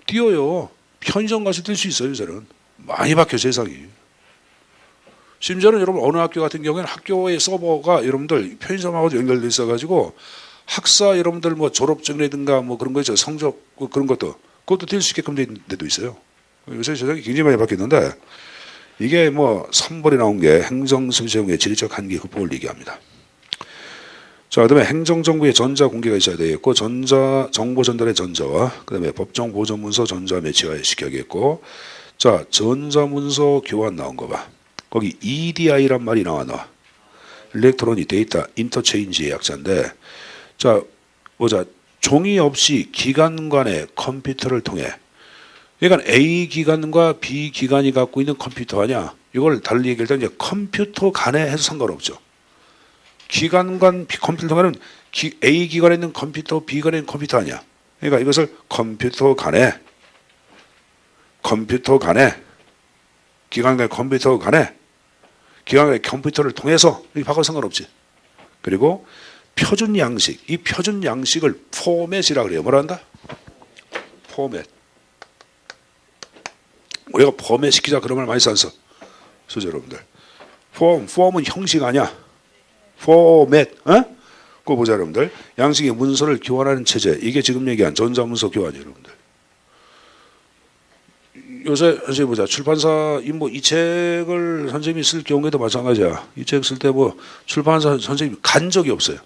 띄어요. 편의점 가서 뛸 수 있어요 요새는. 많이 바뀌어 세상이. 심지어는 여러분 어느 학교 같은 경우에는 학교의 서버가 여러분들 편의점하고 연결돼 있어가지고 학사 여러분들 뭐 졸업증이라든가 뭐 그런 거 있죠. 성적 그런 것도 그것도 뛸 수 있게끔 된 데도 있어요. 요새 세상이 굉장히 많이 바뀌었는데 이게 뭐 3번에 나온 게 행정승시형의 지리적 한계 극복을 얘기합니다. 자, 그다음에 행정정부의 전자 공개가 있어야 되겠고 전자 정보 전달의 전자와 그다음에 법정 보존문서 전자 매치가 시켜야겠고 자 전자문서 교환 나온 거 봐. 거기 EDI란 말이 나와. 일렉트로닉 데이터 인터체인지의 약자인데 자 보자. 종이 없이 기관 간의 컴퓨터를 통해 그러니까 A 기관과 B 기관이 갖고 있는 컴퓨터 아니야. 이걸 달리 얘기할 때 이제 컴퓨터 간에 해서 상관없죠. 기관 간 컴퓨터 간은 A 기관에 있는 컴퓨터, B 기관에 있는 컴퓨터 아니야. 그러니까 이것을 컴퓨터 간에 기관 간의 컴퓨터 간에 기관 간의 컴퓨터를 통해서 이 바꿔 상관없지. 그리고 표준 양식, 이 표준 양식을 포맷이라고 그래요. 뭐라 한다? 포맷. 우리가 포맷 시키자 그런 말 많이 써. 소재 여러분들. 폼은 형식 아니야. 포맷. 그거 보자 여러분들. 양식의 문서를 교환하는 체제. 이게 지금 얘기한 전자문서 교환이에요 여러분들. 요새 선생님 보자. 출판사 이 책을 선생님이 쓸 경우에도 마찬가지야. 이 책 쓸 때 뭐 출판사 선생님이 간 적이 없어요.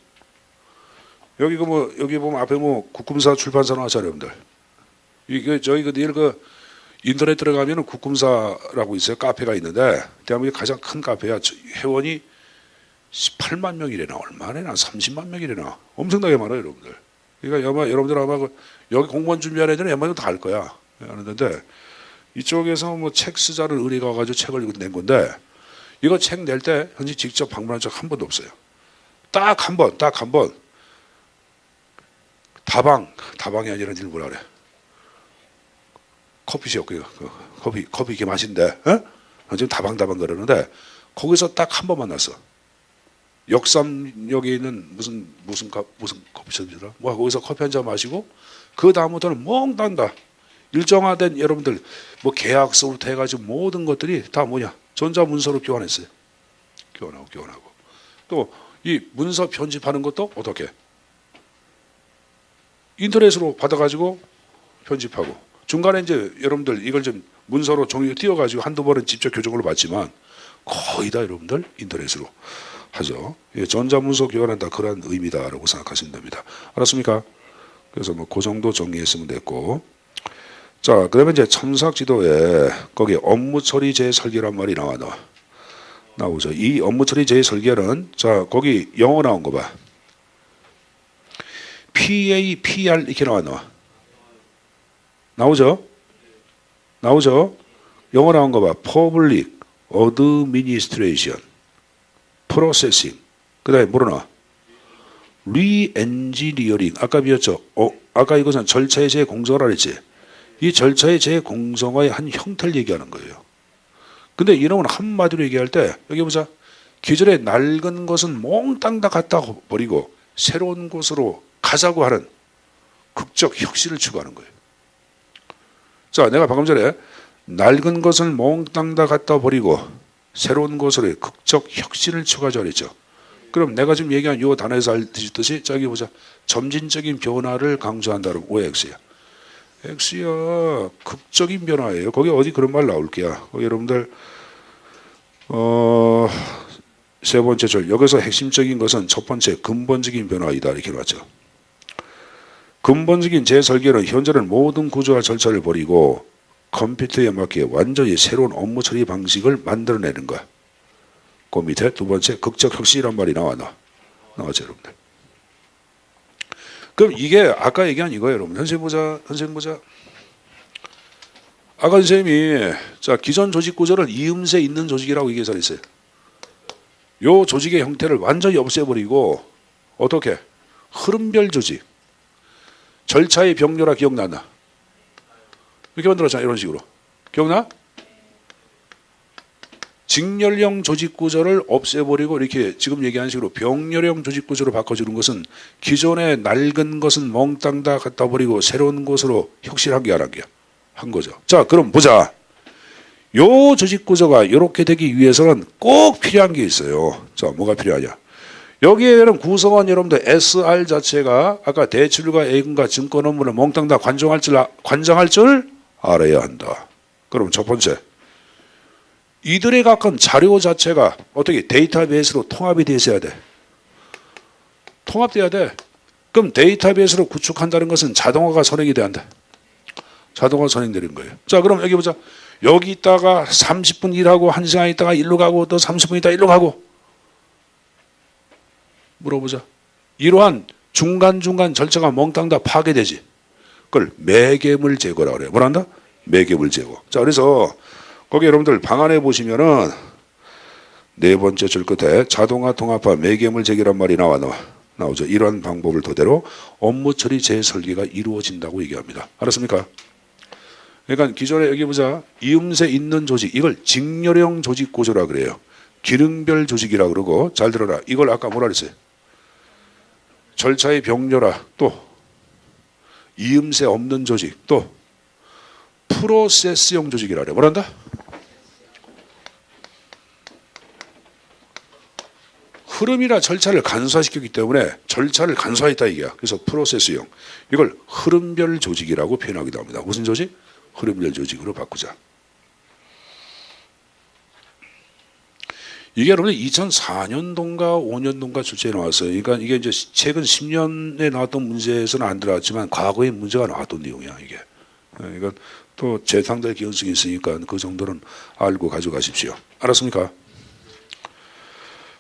여기 여기 보면 앞에 국금사 출판사 나왔잖아요, 여러분들. 이게 저희 내일 인터넷 들어가면은 국금사라고 있어요. 카페가 있는데 대한민국 가장 큰 카페야. 회원이 18만 명이래나 얼마나 30만 명이래나 엄청나게 많아요, 여러분들. 그러니까 여러분들 아마 여기 공무원 준비하는 애들은 웬만하면 다 알 거야. 아는데 이쪽에서 뭐 책 쓰자를 의뢰가 와가지고 책을 낸 건데 이거 책 낼 때 현재 직접 방문한 적 한 번도 없어요. 딱 한 번. 다방이 아니라 뭐라 그래? 커피숍 커피 이렇게 마신대. 지금 다방 그러는데 거기서 딱 한 번 만났어. 역삼역에 있는 무슨 커피숍이더라. 뭐 거기서 커피 한 잔 마시고 그 다음부터는 멍단다. 일정화된 여러분들 뭐 계약서부터 해가지고 모든 것들이 다 뭐냐 전자문서로 교환했어요. 교환하고 또 이 문서 편집하는 것도 어떻게? 인터넷으로 받아가지고 편집하고 중간에 이제 여러분들 이걸 좀 문서로 종이로 띄워가지고 한두 번은 직접 교정을 받지만 거의 다 여러분들 인터넷으로 하죠. 전자문서 교환한다 그런 의미다라고 생각하시면 됩니다. 알았습니까? 그래서 뭐 그 정도 정리했으면 됐고 자 그러면 이제 첨삭 지도에 거기 업무 처리 재설계란 말이 나오죠. 이 업무 처리 재설계는 자 거기 영어 나온 거 봐. PA, PR 이렇게 나오죠? 영어 나온 거 봐. Public Administration Processing. 그 다음에 뭐로 나와? Re-engineering. 아까 비었죠? 아까 이것은 절차의 재공정화라 했지. 이 절차의 재공정화의 한 형태를 얘기하는 거예요. 근데 이놈은 한마디로 얘기할 때 여기 보자. 기존에 낡은 것은 몽땅 다 갖다 버리고 새로운 곳으로 가자고 하는 극적 혁신을 추구하는 거예요. 자, 내가 방금 전에 낡은 것을 몽땅 다 갖다 버리고 새로운 곳으로 극적 혁신을 추구하자 그랬죠. 그럼 내가 지금 얘기한 요 단어에서 알듯이 저기 보자. 점진적인 변화를 강조한다는 왜 X야? X야 극적인 변화예요. 거기 어디 그런 말 나올 게야. 거기 여러분들 세 번째 절 여기서 핵심적인 것은 첫 번째 근본적인 변화이다 이렇게 나왔죠. 근본적인 재설계는 현재는 모든 구조와 절차를 버리고 컴퓨터에 맞게 완전히 새로운 업무 처리 방식을 만들어내는 거야. 그 밑에 두 번째 극적 혁신이란 말이 나왔죠 여러분들. 그럼 이게 아까 얘기한 이거예요 여러분. 선생님 보자. 아까 선생님이 자 기존 조직 구조를 이음새 있는 조직이라고 얘기했어요. 요 조직의 형태를 완전히 없애버리고 어떻게 흐름별 조직 절차의 병렬화 기억나나? 이렇게 만들었잖아 이런 식으로. 기억나? 직렬형 조직 구조를 없애버리고 이렇게 지금 얘기한 식으로 병렬형 조직 구조로 바꿔주는 것은 기존의 낡은 것은 멍땅 다 갖다 버리고 새로운 것으로 혁신하게 한 거죠. 자 그럼 보자. 요 조직 구조가 이렇게 되기 위해서는 꼭 필요한 게 있어요. 자 뭐가 필요하냐. 여기에는 구성원 여러분들 SR 자체가 아까 대출과 예금과 증권 업무를 몽땅 다 관장할 줄 알아야 한다. 그럼 첫 번째 이들에 갖춘 자료 자체가 어떻게 데이터베이스로 통합이 돼 있어야 돼. 통합돼야 돼. 그럼 데이터베이스로 구축한다는 것은 자동화가 선행이 돼야 한다. 자동화 선행되는 거예요. 자 그럼 여기 보자. 여기 있다가 30분 일하고 1시간 있다가 일로 가고 또 30분 있다가 일로 가고 물어보자. 이러한 중간중간 절차가 몽땅 다 파괴되지. 그걸 매개물 제거라고 그래요. 뭐란다? 매개물 제거. 자 그래서 거기 여러분들 방안에 보시면은 네 번째 줄 끝에 자동화 통합화 매개물 제거란 말이 나오죠. 이러한 방법을 토대로 업무 처리 재설계가 이루어진다고 얘기합니다. 알았습니까? 그러니까 기존에 여기 보자. 이음새 있는 조직 이걸 직렬형 조직 구조라 그래요. 기능별 조직이라 그러고 잘 들어라. 이걸 아까 뭐라 그랬어요? 절차의 병렬화 또 이음새 없는 조직 또 프로세스형 조직이라 그래. 뭐란다? 흐름이나 절차를 간소화시켰기 때문에 절차를 간소화했다 이게야. 그래서 프로세스형 이걸 흐름별 조직이라고 표현하기도 합니다. 무슨 조직? 흐름별 조직으로 바꾸자. 이게 여러분 2004년도인가 5년도인가 출제에 나왔어요. 그러니까 이게 이제 최근 10년에 나왔던 문제에서는 안 들어왔지만 과거에 문제가 나왔던 내용이야 이게. 그러니까 또 재탕될 기능성이 있으니까 그 정도는 알고 가져가십시오. 알았습니까?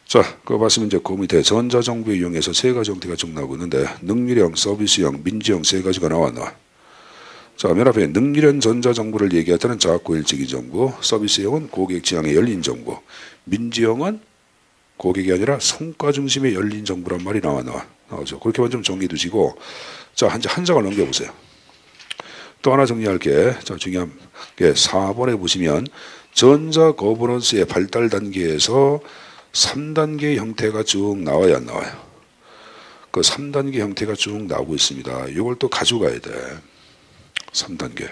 자, 그거 봤으면 이제 그 밑에 전자정부 이용해서 세 가지 형태가 쭉 나오고 있는데 능률형, 서비스형, 민주형 세 가지가 나왔나. 자, 맨 앞에 능률형 전자정부를 얘기할 때는 작고일찍이 정부, 서비스형은 고객 지향의 열린 정부, 민주형은 고객이 아니라 성과 중심의 열린 정부란 말이 나오죠. 그렇게만 좀 정리해 두시고 자, 한 장을 넘겨보세요. 또 하나 정리할게. 자, 중요한 게 4번에 보시면 전자 거버넌스의 발달 단계에서 3단계 형태가 쭉 나와야 안 나와요. 그 3단계 형태가 쭉 나오고 있습니다. 이걸 또 가져가야 돼. 3단계.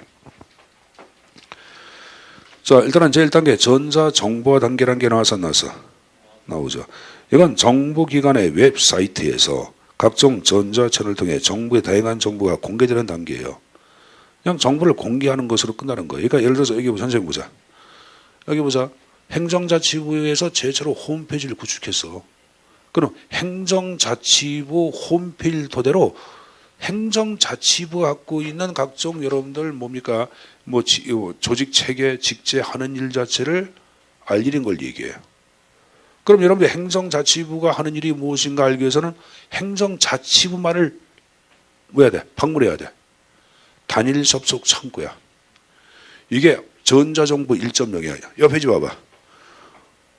자, 일단은 제1단계 전자정보화 단계라는 게 나오죠. 이건 정부기관의 웹사이트에서 각종 전자채널을 통해 정부의 다양한 정보가 공개되는 단계예요. 그냥 정보를 공개하는 것으로 끝나는 거예요. 그러니까 예를 들어서 여기 선생님 보자. 여기 보자. 행정자치부에서 최초로 홈페이지를 구축했어. 그럼 행정자치부 홈페이지 토대로 행정자치부가 갖고 있는 각종 여러분들 뭡니까? 조직 체계, 직제 하는 일 자체를 알리는 걸 얘기해요. 그럼 여러분들 행정자치부가 하는 일이 무엇인가 알기 위해서는 행정자치부만을 뭐 해야 돼? 방문해야 돼. 단일 접속 창구야. 이게 전자정부 1.0이야. 옆에 지 봐봐.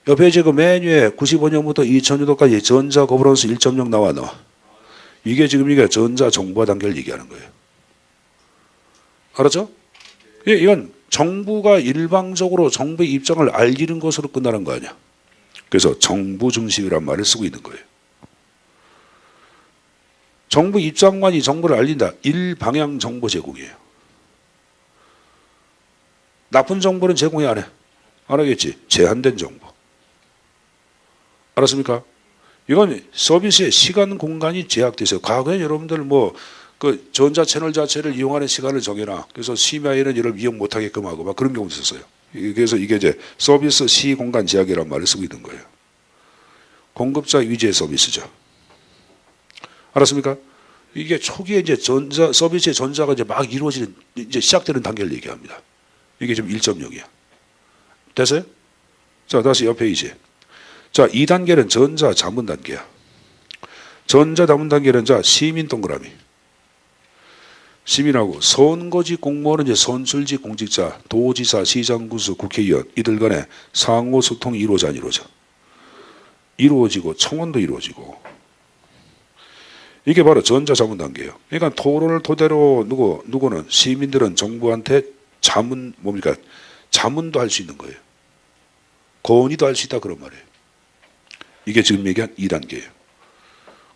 옆에 그 메뉴에 95년부터 2000년도까지 전자 거버넌스 1.0 나와. 이게 지금 이게 전자정부화 단계를 얘기하는 거예요. 알았죠? 이건 정부가 일방적으로 정부의 입장을 알리는 것으로 끝나는 거 아니야. 그래서 정부 중심이란 말을 쓰고 있는 거예요. 정부 입장만이 정보를 알린다. 일방향 정보 제공이에요. 나쁜 정보는 제공이 안 해. 안 하겠지. 제한된 정보. 알았습니까? 이건 서비스의 시간 공간이 제약돼서 과거에 여러분들 뭐 그 전자 채널 자체를 이용하는 시간을 정해놔. 그래서 심야에는 이를 이용 못하게끔 하고 막 그런 경우도 있었어요. 그래서 이게 이제 서비스 시 공간 제약이라는 말을 쓰고 있는 거예요. 공급자 위주의 서비스죠. 알았습니까? 이게 초기에 이제 서비스의 전자가 이제 막 이루어지는, 이제 시작되는 단계를 얘기합니다. 이게 지금 1.0이야. 됐어요? 자, 다시 옆 페이지. 자, 2단계는 전자 자문 단계야. 전자 자문 단계는 자, 시민 동그라미. 시민하고 선거직 공무원은 이제 선출직 공직자, 도지사, 시장, 군수, 국회의원 이들 간에 상호 소통이 이루어져 안 이루어져? 이루어지고 청원도 이루어지고. 이게 바로 전자자문 단계예요. 그러니까 토론을 토대로 누구는 시민들은 정부한테 자문 뭡니까? 자문도 할 수 있는 거예요. 건의도 할 수 있다 그런 말이에요. 이게 지금 얘기한 2단계예요.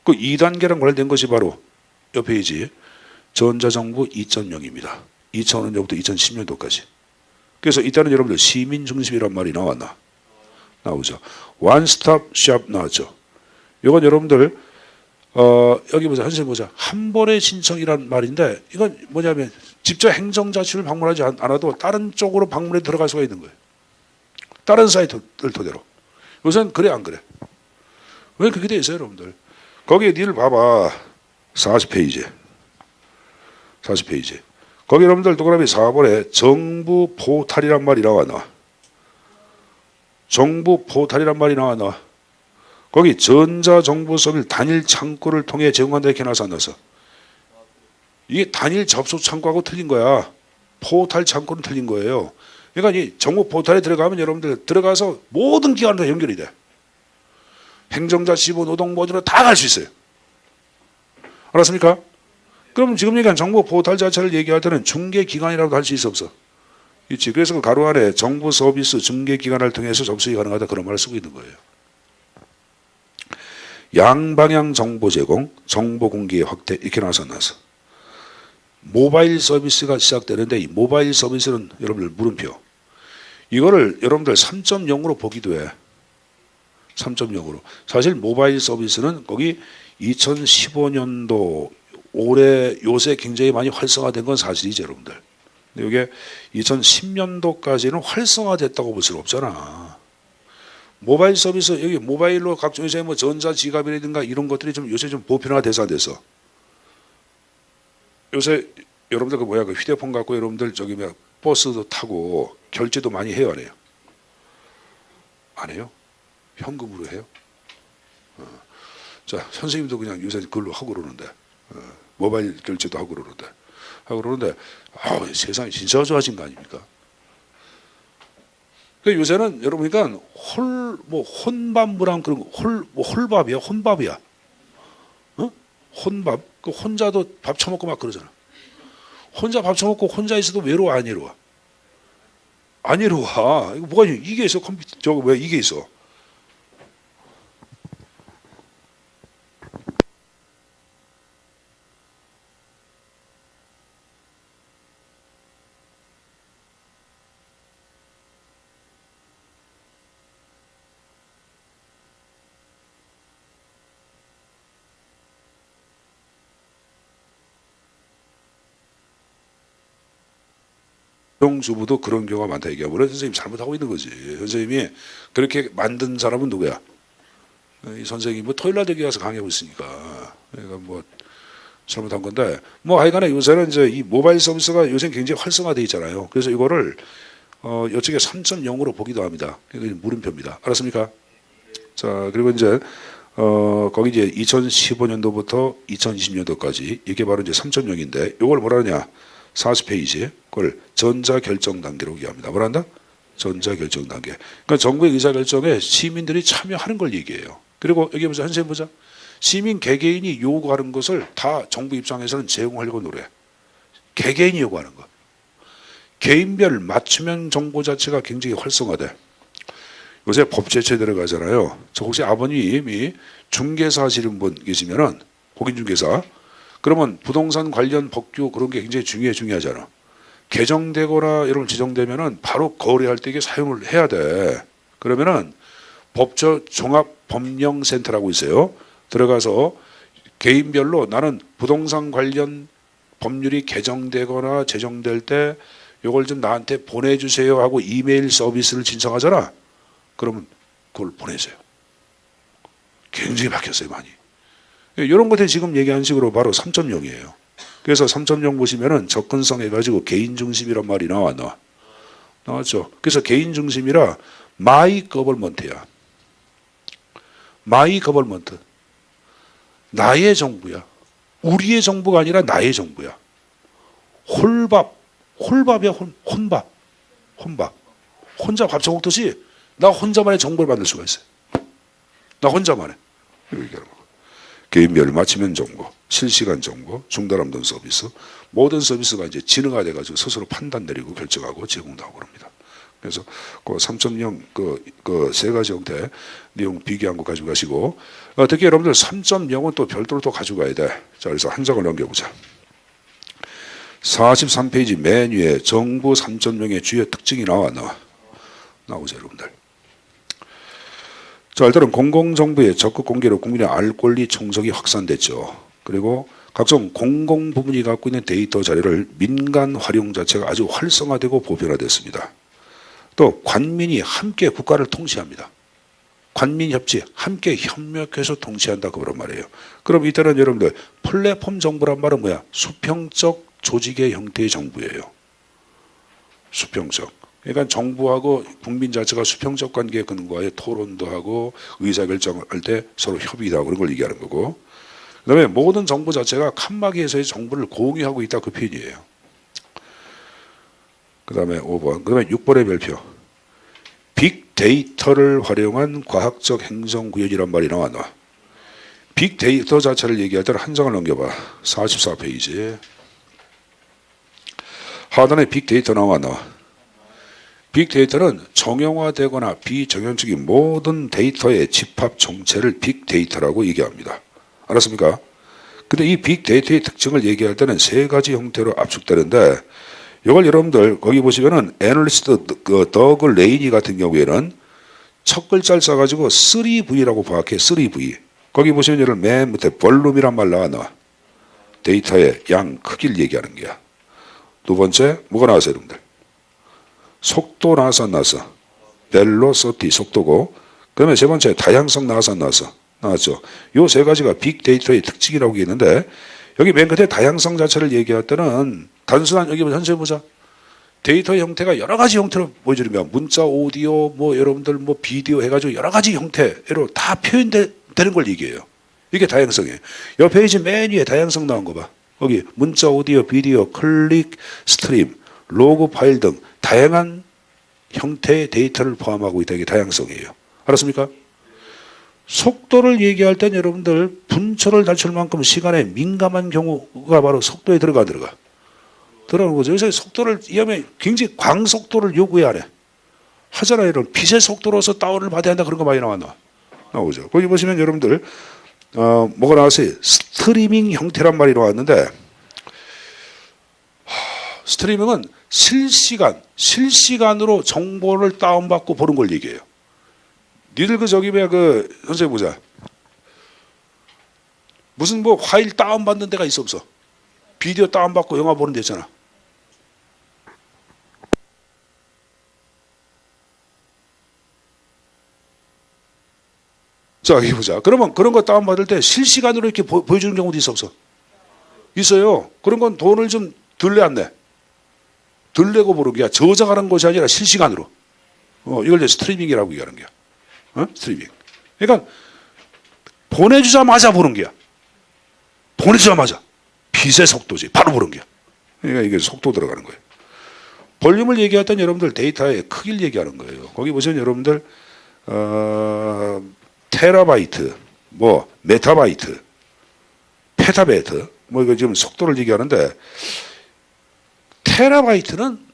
그 2단계랑 관련된 것이 바로 옆 페이지 전자정부 2.0입니다. 2005년부터 2010년도까지. 그래서 이때는 여러분들 시민 중심이란 말이 나왔나? 나오죠. 원스톱 샵 나왔죠. 이건 여러분들 여기 보자. 선생님 보자. 한 번의 신청이란 말인데 이건 뭐냐면 직접 행정자치를 방문하지 않아도 다른 쪽으로 방문해 들어갈 수가 있는 거예요. 다른 사이트를 토대로. 요새는 그래 안 그래? 왜 그렇게 돼 있어요 여러분들? 거기에 니를 봐봐. 40페이지. 40페이지. 거기 여러분들 동그라미 4번에 정부 포탈이란 말이 나와. 정부 포탈이란 말이 나와. 거기 전자정부 서비스 단일 창구를 통해 제공한다 이렇게 나서 안 나서? 이게 단일 접속 창구하고 틀린 거야. 포탈 창구는 틀린 거예요. 그러니까 이 정부 포탈에 들어가면 여러분들 들어가서 모든 기관으로 연결이 돼. 행정자, 지부, 노동 모두로 다 갈 수 있어요. 알았습니까? 그럼 지금 얘기한 정부 포탈 자체를 얘기할 때는 중개기관이라도 할 수 있어 없어? 있지. 그래서 그 가로 안에 정부 서비스 중개기관을 통해서 접속이 가능하다 그런 말을 쓰고 있는 거예요. 양방향 정보 제공, 정보 공개 확대 이렇게 나서 모바일 서비스가 시작되는데 이 모바일 서비스는 여러분들 물음표. 이거를 여러분들 3.0으로 보기도 해. 3.0으로. 사실 모바일 서비스는 거기 2015년도 올해 요새 굉장히 많이 활성화된 건 사실이죠 여러분들. 근데 이게 2010년도까지는 활성화됐다고 볼 수는 없잖아. 모바일 서비스 여기 모바일로 각종 요새 뭐 전자지갑이라든가 이런 것들이 좀 요새 좀 보편화 대상돼서 요새 여러분들 그 뭐야 그 휴대폰 갖고 여러분들 저기 뭐 버스도 타고 결제도 많이 해요 안 해요? 안 해요? 현금으로 해요? 자 선생님도 그냥 요새 그걸로 하고 그러는데 모바일 결제도 하고 그러는데 세상이 진짜 좋아진 거 아닙니까? 요새는 여러분 보니까 혼밥무랑 그런 거 홀밥이야 혼밥이야. 어? 혼밥 그 혼자도 밥 처먹고 막 그러잖아. 혼자 밥 처먹고 혼자 있어도 외로워 안 외로워? 안 외로워. 이거 뭐가 이게 있어 컴퓨터 저거 왜 이게 있어? 주부도 그런 경우가 많다 얘기하면 선생님 잘못하고 있는 거지. 선생님이 그렇게 만든 사람은 누구야? 이 선생님이 뭐 토요일날 여기 가서 강의하고 있으니까 그러니까 뭐 잘못한 건데 뭐 하여간에 요새는 이제 이 모바일 서비스가 요새 굉장히 활성화되어 있잖아요. 그래서 이거를 이쪽에 3.0으로 보기도 합니다. 이게 물음표입니다. 알았습니까? 자 그리고 이제 거기 이제 2015년도부터 2020년도까지 이게 바로 이제 3.0인데 이걸 뭐라 하냐? 40페이지 그걸 전자결정 단계로 얘기합니다. 뭐란다? 전자결정 단계. 그러니까 정부의 의사결정에 시민들이 참여하는 걸 얘기해요. 그리고 여기 보자. 선생님 보자. 시민 개개인이 요구하는 것을 다 정부 입장에서는 제공하려고 노래. 개개인이 요구하는 것. 개인별 맞춤형 정보 자체가 굉장히 활성화돼. 요새 법제처에 들어가잖아요. 저 혹시 아버님이 중개사 하시는 분 계시면은 공인중개사 그러면 부동산 관련 법규 그런 게 굉장히 중요하잖아. 개정되거나 여러분 지정되면은 바로 거래할 때 이게 사용을 해야 돼. 그러면은 법조종합법령센터라고 있어요. 들어가서 개인별로 나는 부동산 관련 법률이 개정되거나 제정될 때 이걸 좀 나한테 보내주세요 하고 이메일 서비스를 신청하잖아. 그러면 그걸 보내세요. 굉장히 바뀌었어요, 많이. 이런 것들 지금 얘기한 식으로 바로 3.0이에요. 그래서 3.0 보시면은 접근성 해가지고 개인 중심이란 말이 나왔죠. 그래서 개인 중심이라 마이 거벌먼트야. 마이 거벌먼트. 나의 정부야. 우리의 정부가 아니라 나의 정부야. 홀밥이야, 혼밥. 혼자 밥 처먹듯이 나 혼자만의 정보를 만들 수가 있어요. 나 혼자만의. 개인별 맞춤형 정보, 실시간 정보, 중단 없는 서비스, 모든 서비스가 이제 진흥화돼가지고 스스로 판단 내리고 결정하고 제공도 하고 그럽니다. 그래서 그 3.0 그 세 가지 형태 내용 비교한 거 가지고 가시고 특히 여러분들 3.0은 또 별도로 또 가져가야 돼. 자, 그래서 한 장을 넘겨보자. 43페이지 맨 위에 정부 3.0의 주요 특징이 나오죠, 여러분들. 자, 일단은 공공정부의 적극 공개로 국민의 알 권리 총석이 확산됐죠. 그리고 각종 공공부문이 갖고 있는 데이터 자료를 민간 활용 자체가 아주 활성화되고 보편화됐습니다. 또 관민이 함께 국가를 통치합니다. 관민협치 함께 협력해서 통치한다 그런 말이에요. 그럼 이때는 여러분들 플랫폼 정부란 말은 뭐야? 수평적 조직의 형태의 정부예요. 수평적. 그러니까 정부하고 국민 자체가 수평적 관계에 근거하여 토론도 하고 의사결정을 할 때 서로 협의도 하고 그런 걸 얘기하는 거고, 그 다음에 모든 정부 자체가 칸막이에서의 정보를 공유하고 있다 그 표현이에요. 그 다음에 5번, 그 다음에 6번의 별표. 빅데이터를 활용한 과학적 행정구현이란 말이 나와. 빅데이터 자체를 얘기할 때는 한 장을 넘겨봐. 44페이지. 하단에 빅데이터 나와. 빅데이터는 정형화되거나 비정형적인 모든 데이터의 집합 정체를 빅데이터라고 얘기합니다. 알았습니까? 근데 이 빅데이터의 특징을 얘기할 때는 세 가지 형태로 압축되는데, 이걸 여러분들 거기 보시면은 애널리스트 더그 레이니 같은 경우에는 첫 글자를 써가지고 3V라고 파악해. 3V. 거기 보시면 여러분 맨 밑에 볼륨이란 말 나와. 데이터의 양 크기를 얘기하는 거야. 두 번째 뭐가 나왔어요, 여러분들? 속도 나왔어. 벨로시티 속도고, 그다음에 세 번째 다양성 나왔죠. 요 세 가지가 빅데이터의 특징이라고 했는데, 여기 맨 끝에 다양성 자체를 얘기할 때는 단순한, 여기 현재 보자. 데이터 형태가 여러 가지 형태로 보여주는 거야. 문자, 오디오, 뭐 여러분들 뭐 비디오 해가지고 여러 가지 형태로 다 표현되는 걸 얘기해요. 이게 다양성이에요. 이 페이지 맨 위에 다양성 나온 거 봐. 거기 문자, 오디오, 비디오, 클릭, 스트림, 로그 파일 등 다양한 형태의 데이터를 포함하고 있다. 이게 다양성이에요. 알았습니까? 속도를 얘기할 땐 여러분들 분초를 낮출 만큼 시간에 민감한 경우가 바로 속도에 들어가는 거죠. 그래서 속도를 이하면 굉장히 광속도를 요구해 안 해. 하잖아요. 이런 빛의 속도로서 다운을 받아야 한다 그런 거 많이 나오죠. 거기 보시면 여러분들 뭐가 나왔어요? 스트리밍 형태란 말이 나왔는데, 스트리밍은 실시간으로 정보를 다운받고 보는 걸 얘기해요. 니들 저기 선생님 보자. 무슨 뭐 파일 다운받는 데가 있어 없어? 비디오 다운받고 영화 보는 데 있잖아. 자, 여기 보자. 그러면 그런 거 다운받을 때 실시간으로 이렇게 보여주는 경우도 있어 없어? 있어요. 그런 건 돈을 좀 덜 내 안 내? 덜 내고 보는 게 저장하는 것이 아니라 실시간으로. 이걸 이제 스트리밍이라고 얘기하는 거야. 스트리밍. 그러니까 보내주자마자 보는 거야. 보내주자마자. 빛의 속도지. 바로 보는 거야. 그러니까 이게 속도 들어가는 거예요. 볼륨을 얘기할 땐 여러분들 데이터의 크기를 얘기하는 거예요. 거기 보시면 여러분들 테라바이트, 뭐 메타바이트, 페타바이트, 뭐 이거 지금 속도를 얘기하는데, 테라바이트는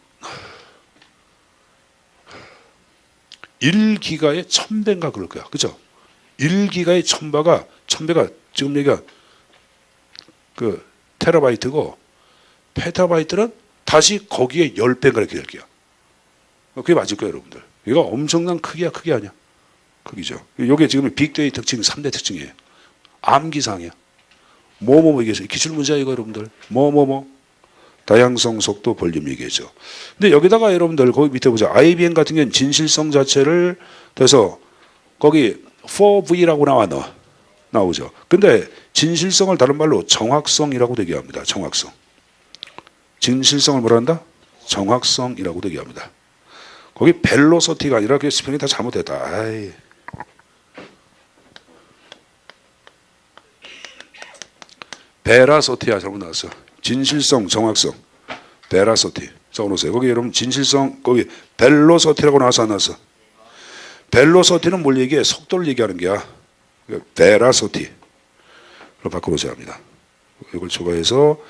1기가에 1000배인가 그럴 거야. 그죠? 1기가에 1000배가 지금 얘기가 그 테라바이트고, 페타바이트는 다시 거기에 10배인가 이렇게 될 거야. 그게 맞을 거예요, 여러분들. 이거 엄청난 크기야, 크기 아니야. 크기죠. 이게 지금 빅데이터 특징 3대 특징이에요. 암기사항이야. 뭐뭐뭐 얘기해서 기출문제야 이거 여러분들. 뭐뭐뭐. 다양성, 속도, 볼륨 얘기했죠. 근데 여기다가 여러분들 거기 밑에 보자. IBM 같은 경우는 진실성 자체를 돼서 거기 4V라고 나오죠. 근데 진실성을 다른 말로 정확성이라고 얘기합니다. 정확성. 진실성을 뭐라 한다? 정확성이라고 얘기합니다. 거기 벨로서티가 아니라 그 스펠링이 다 잘못됐다. 아이. 베라서티야 잘못 나왔어. 진실성, 정확성. 베라서티. 적어놓으세요. 거기 여러분 진실성 거기 벨로서티라고 나와서 안 나왔어. 벨로서티는 뭘 얘기해? 속도를 얘기하는 게야. 베라서티. 로 바꿔보셔야 합니다. 이걸 추가해서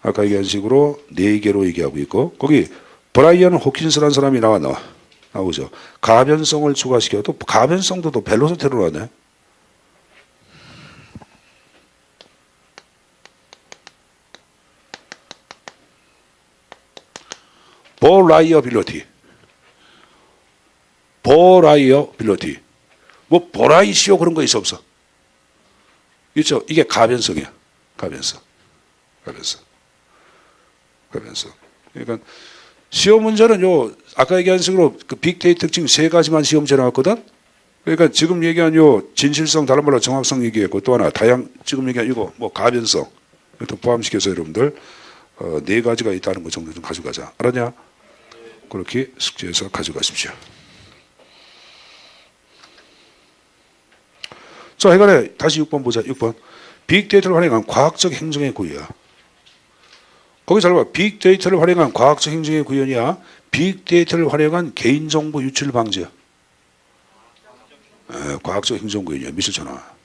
아까 얘기한 식으로 4개로 얘기하고 있고 거기 브라이언 호킨스라는 사람이 나오죠. 가변성을 추가시켜 또 가변성도 또 벨로시티로 나왔네. 보라이어빌리티. 뭐 보라이시오 그런 거 있어 없어? 있죠. 이게 가변성이야. 가변성. 그러니까 시험 문제는 요 아까 얘기한 식으로 그 빅데이터 특징 3가지만 시험 문제 나왔거든. 그러니까 지금 얘기한 요 진실성 다른 말로 정확성 얘기했고 또 하나 지금 얘기한 이거 뭐 가변성 이것도 포함시켜서 여러분들 4가지가 있다는 거 정도 좀 가져가자. 알았냐? 그렇게 숙제해서 가져가십시오. 자, 해가래 다시 6번 보자. 6번. 빅데이터를 활용한 과학적 행정의 구현이야. 거기 잘 봐. 빅데이터를 활용한 과학적 행정의 구현이야. 빅데이터를 활용한 개인정보 유출 방지야. 과학적 행정 구현이야. 미술잖아.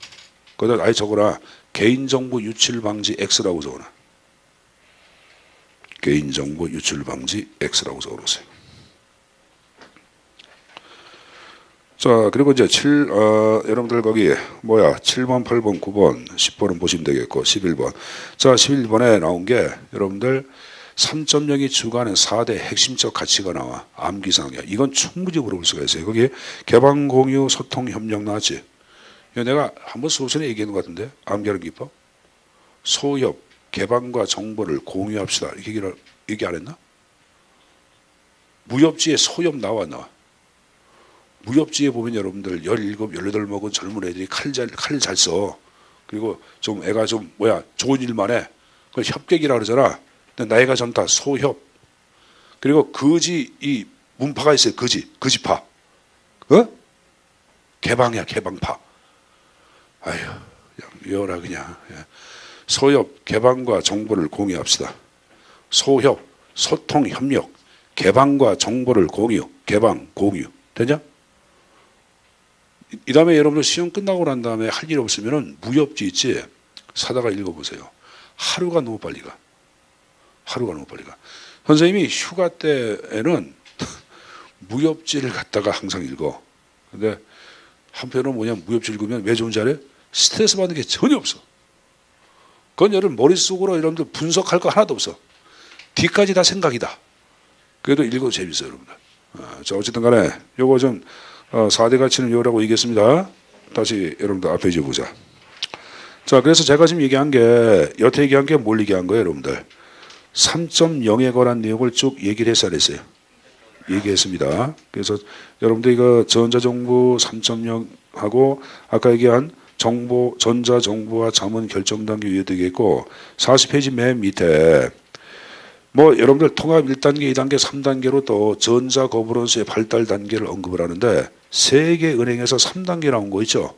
거기다 아예 적어라. 개인정보 유출 방지 X라고 적어라. 개인정보 유출 방지 X라고 적어놓으세요. 자, 그리고 이제 여러분들 거기 7번, 8번, 9번, 10번은 보시면 되겠고 11번. 자, 11번에 나온 게 여러분들 3.0이 주관하는 4대 핵심적 가치가 나와. 암기사항이야. 이건 충분히 물어볼 수가 있어요. 거기 개방, 공유, 소통, 협력 나왔지. 이거 내가 한번 수업 전에 얘기한 것 같은데 암기하는 기법. 소협, 개방과 정보를 공유합시다. 이렇게 얘기 안 했나? 무협지에 소협 나와. 무협지에 보면 여러분들 17, 18 먹은 젊은 애들이 칼 잘 써. 그리고 좀 애가 좀 좋은 일만 해. 그걸 협객이라 그러잖아. 근데 나이가 젊다. 소협. 그리고 거지 이 문파가 있어요. 거지파. 개방이야. 개방파. 아휴 그냥 외워라 그냥. 소협, 개방과 정보를 공유합시다. 소협, 소통, 협력. 개방과 정보를 공유. 개방, 공유. 되냐? 이 다음에 여러분들 시험 끝나고 난 다음에 할 일 없으면 무협지 있지? 사다가 읽어보세요. 하루가 너무 빨리 가. 선생님이 휴가 때에는 무협지를 갖다가 항상 읽어. 근데 한편으로 무협지 읽으면 왜 좋은지 알아요? 스트레스 받는 게 전혀 없어. 그건 여러분 머릿속으로 여러분들 분석할 거 하나도 없어. 뒤까지 다 생각이다. 그래도 읽어도 재밌어요, 여러분들. 자, 어쨌든 간에 요거 좀 4대 가치는 요라고 얘기했습니다. 다시 여러분들 앞에 보자. 자, 그래서 제가 지금 얘기한 게 여태 얘기한 게 뭘 얘기한 거예요, 여러분들? 3.0에 관한 내용을 쭉 얘기를 해서 했어요. 얘기했습니다. 그래서 여러분들 이거 전자정보 3.0하고 아까 얘기한 전자정보와 자문 결정 단계 위에 되겠고 40페이지 맨 밑에 여러분들 통합 1단계, 2단계, 3단계로 또 전자 거버넌스의 발달 단계를 언급을 하는데 세계은행에서 3단계 나온 거 있죠.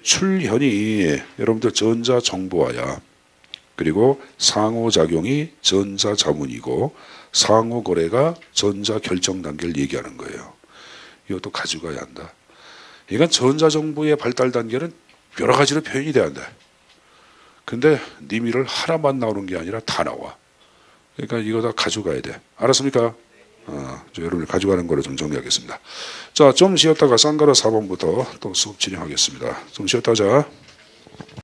출현이 여러분들 전자정보화야. 그리고 상호작용이 전자자문이고 상호거래가 전자결정 단계를 얘기하는 거예요. 이것도 가져가야 한다. 그러니까 전자정보의 발달 단계는 여러 가지로 표현이 돼야 한다. 근데 니미를 하나만 나오는 게 아니라 다 나와. 그러니까 이거 다 가져가야 돼. 알았습니까? 여러분이 가져가는 거로 좀 정리하겠습니다. 자, 좀 쉬었다가 쌍가루 4번부터 또 수업 진행하겠습니다. 좀 쉬었다 하자.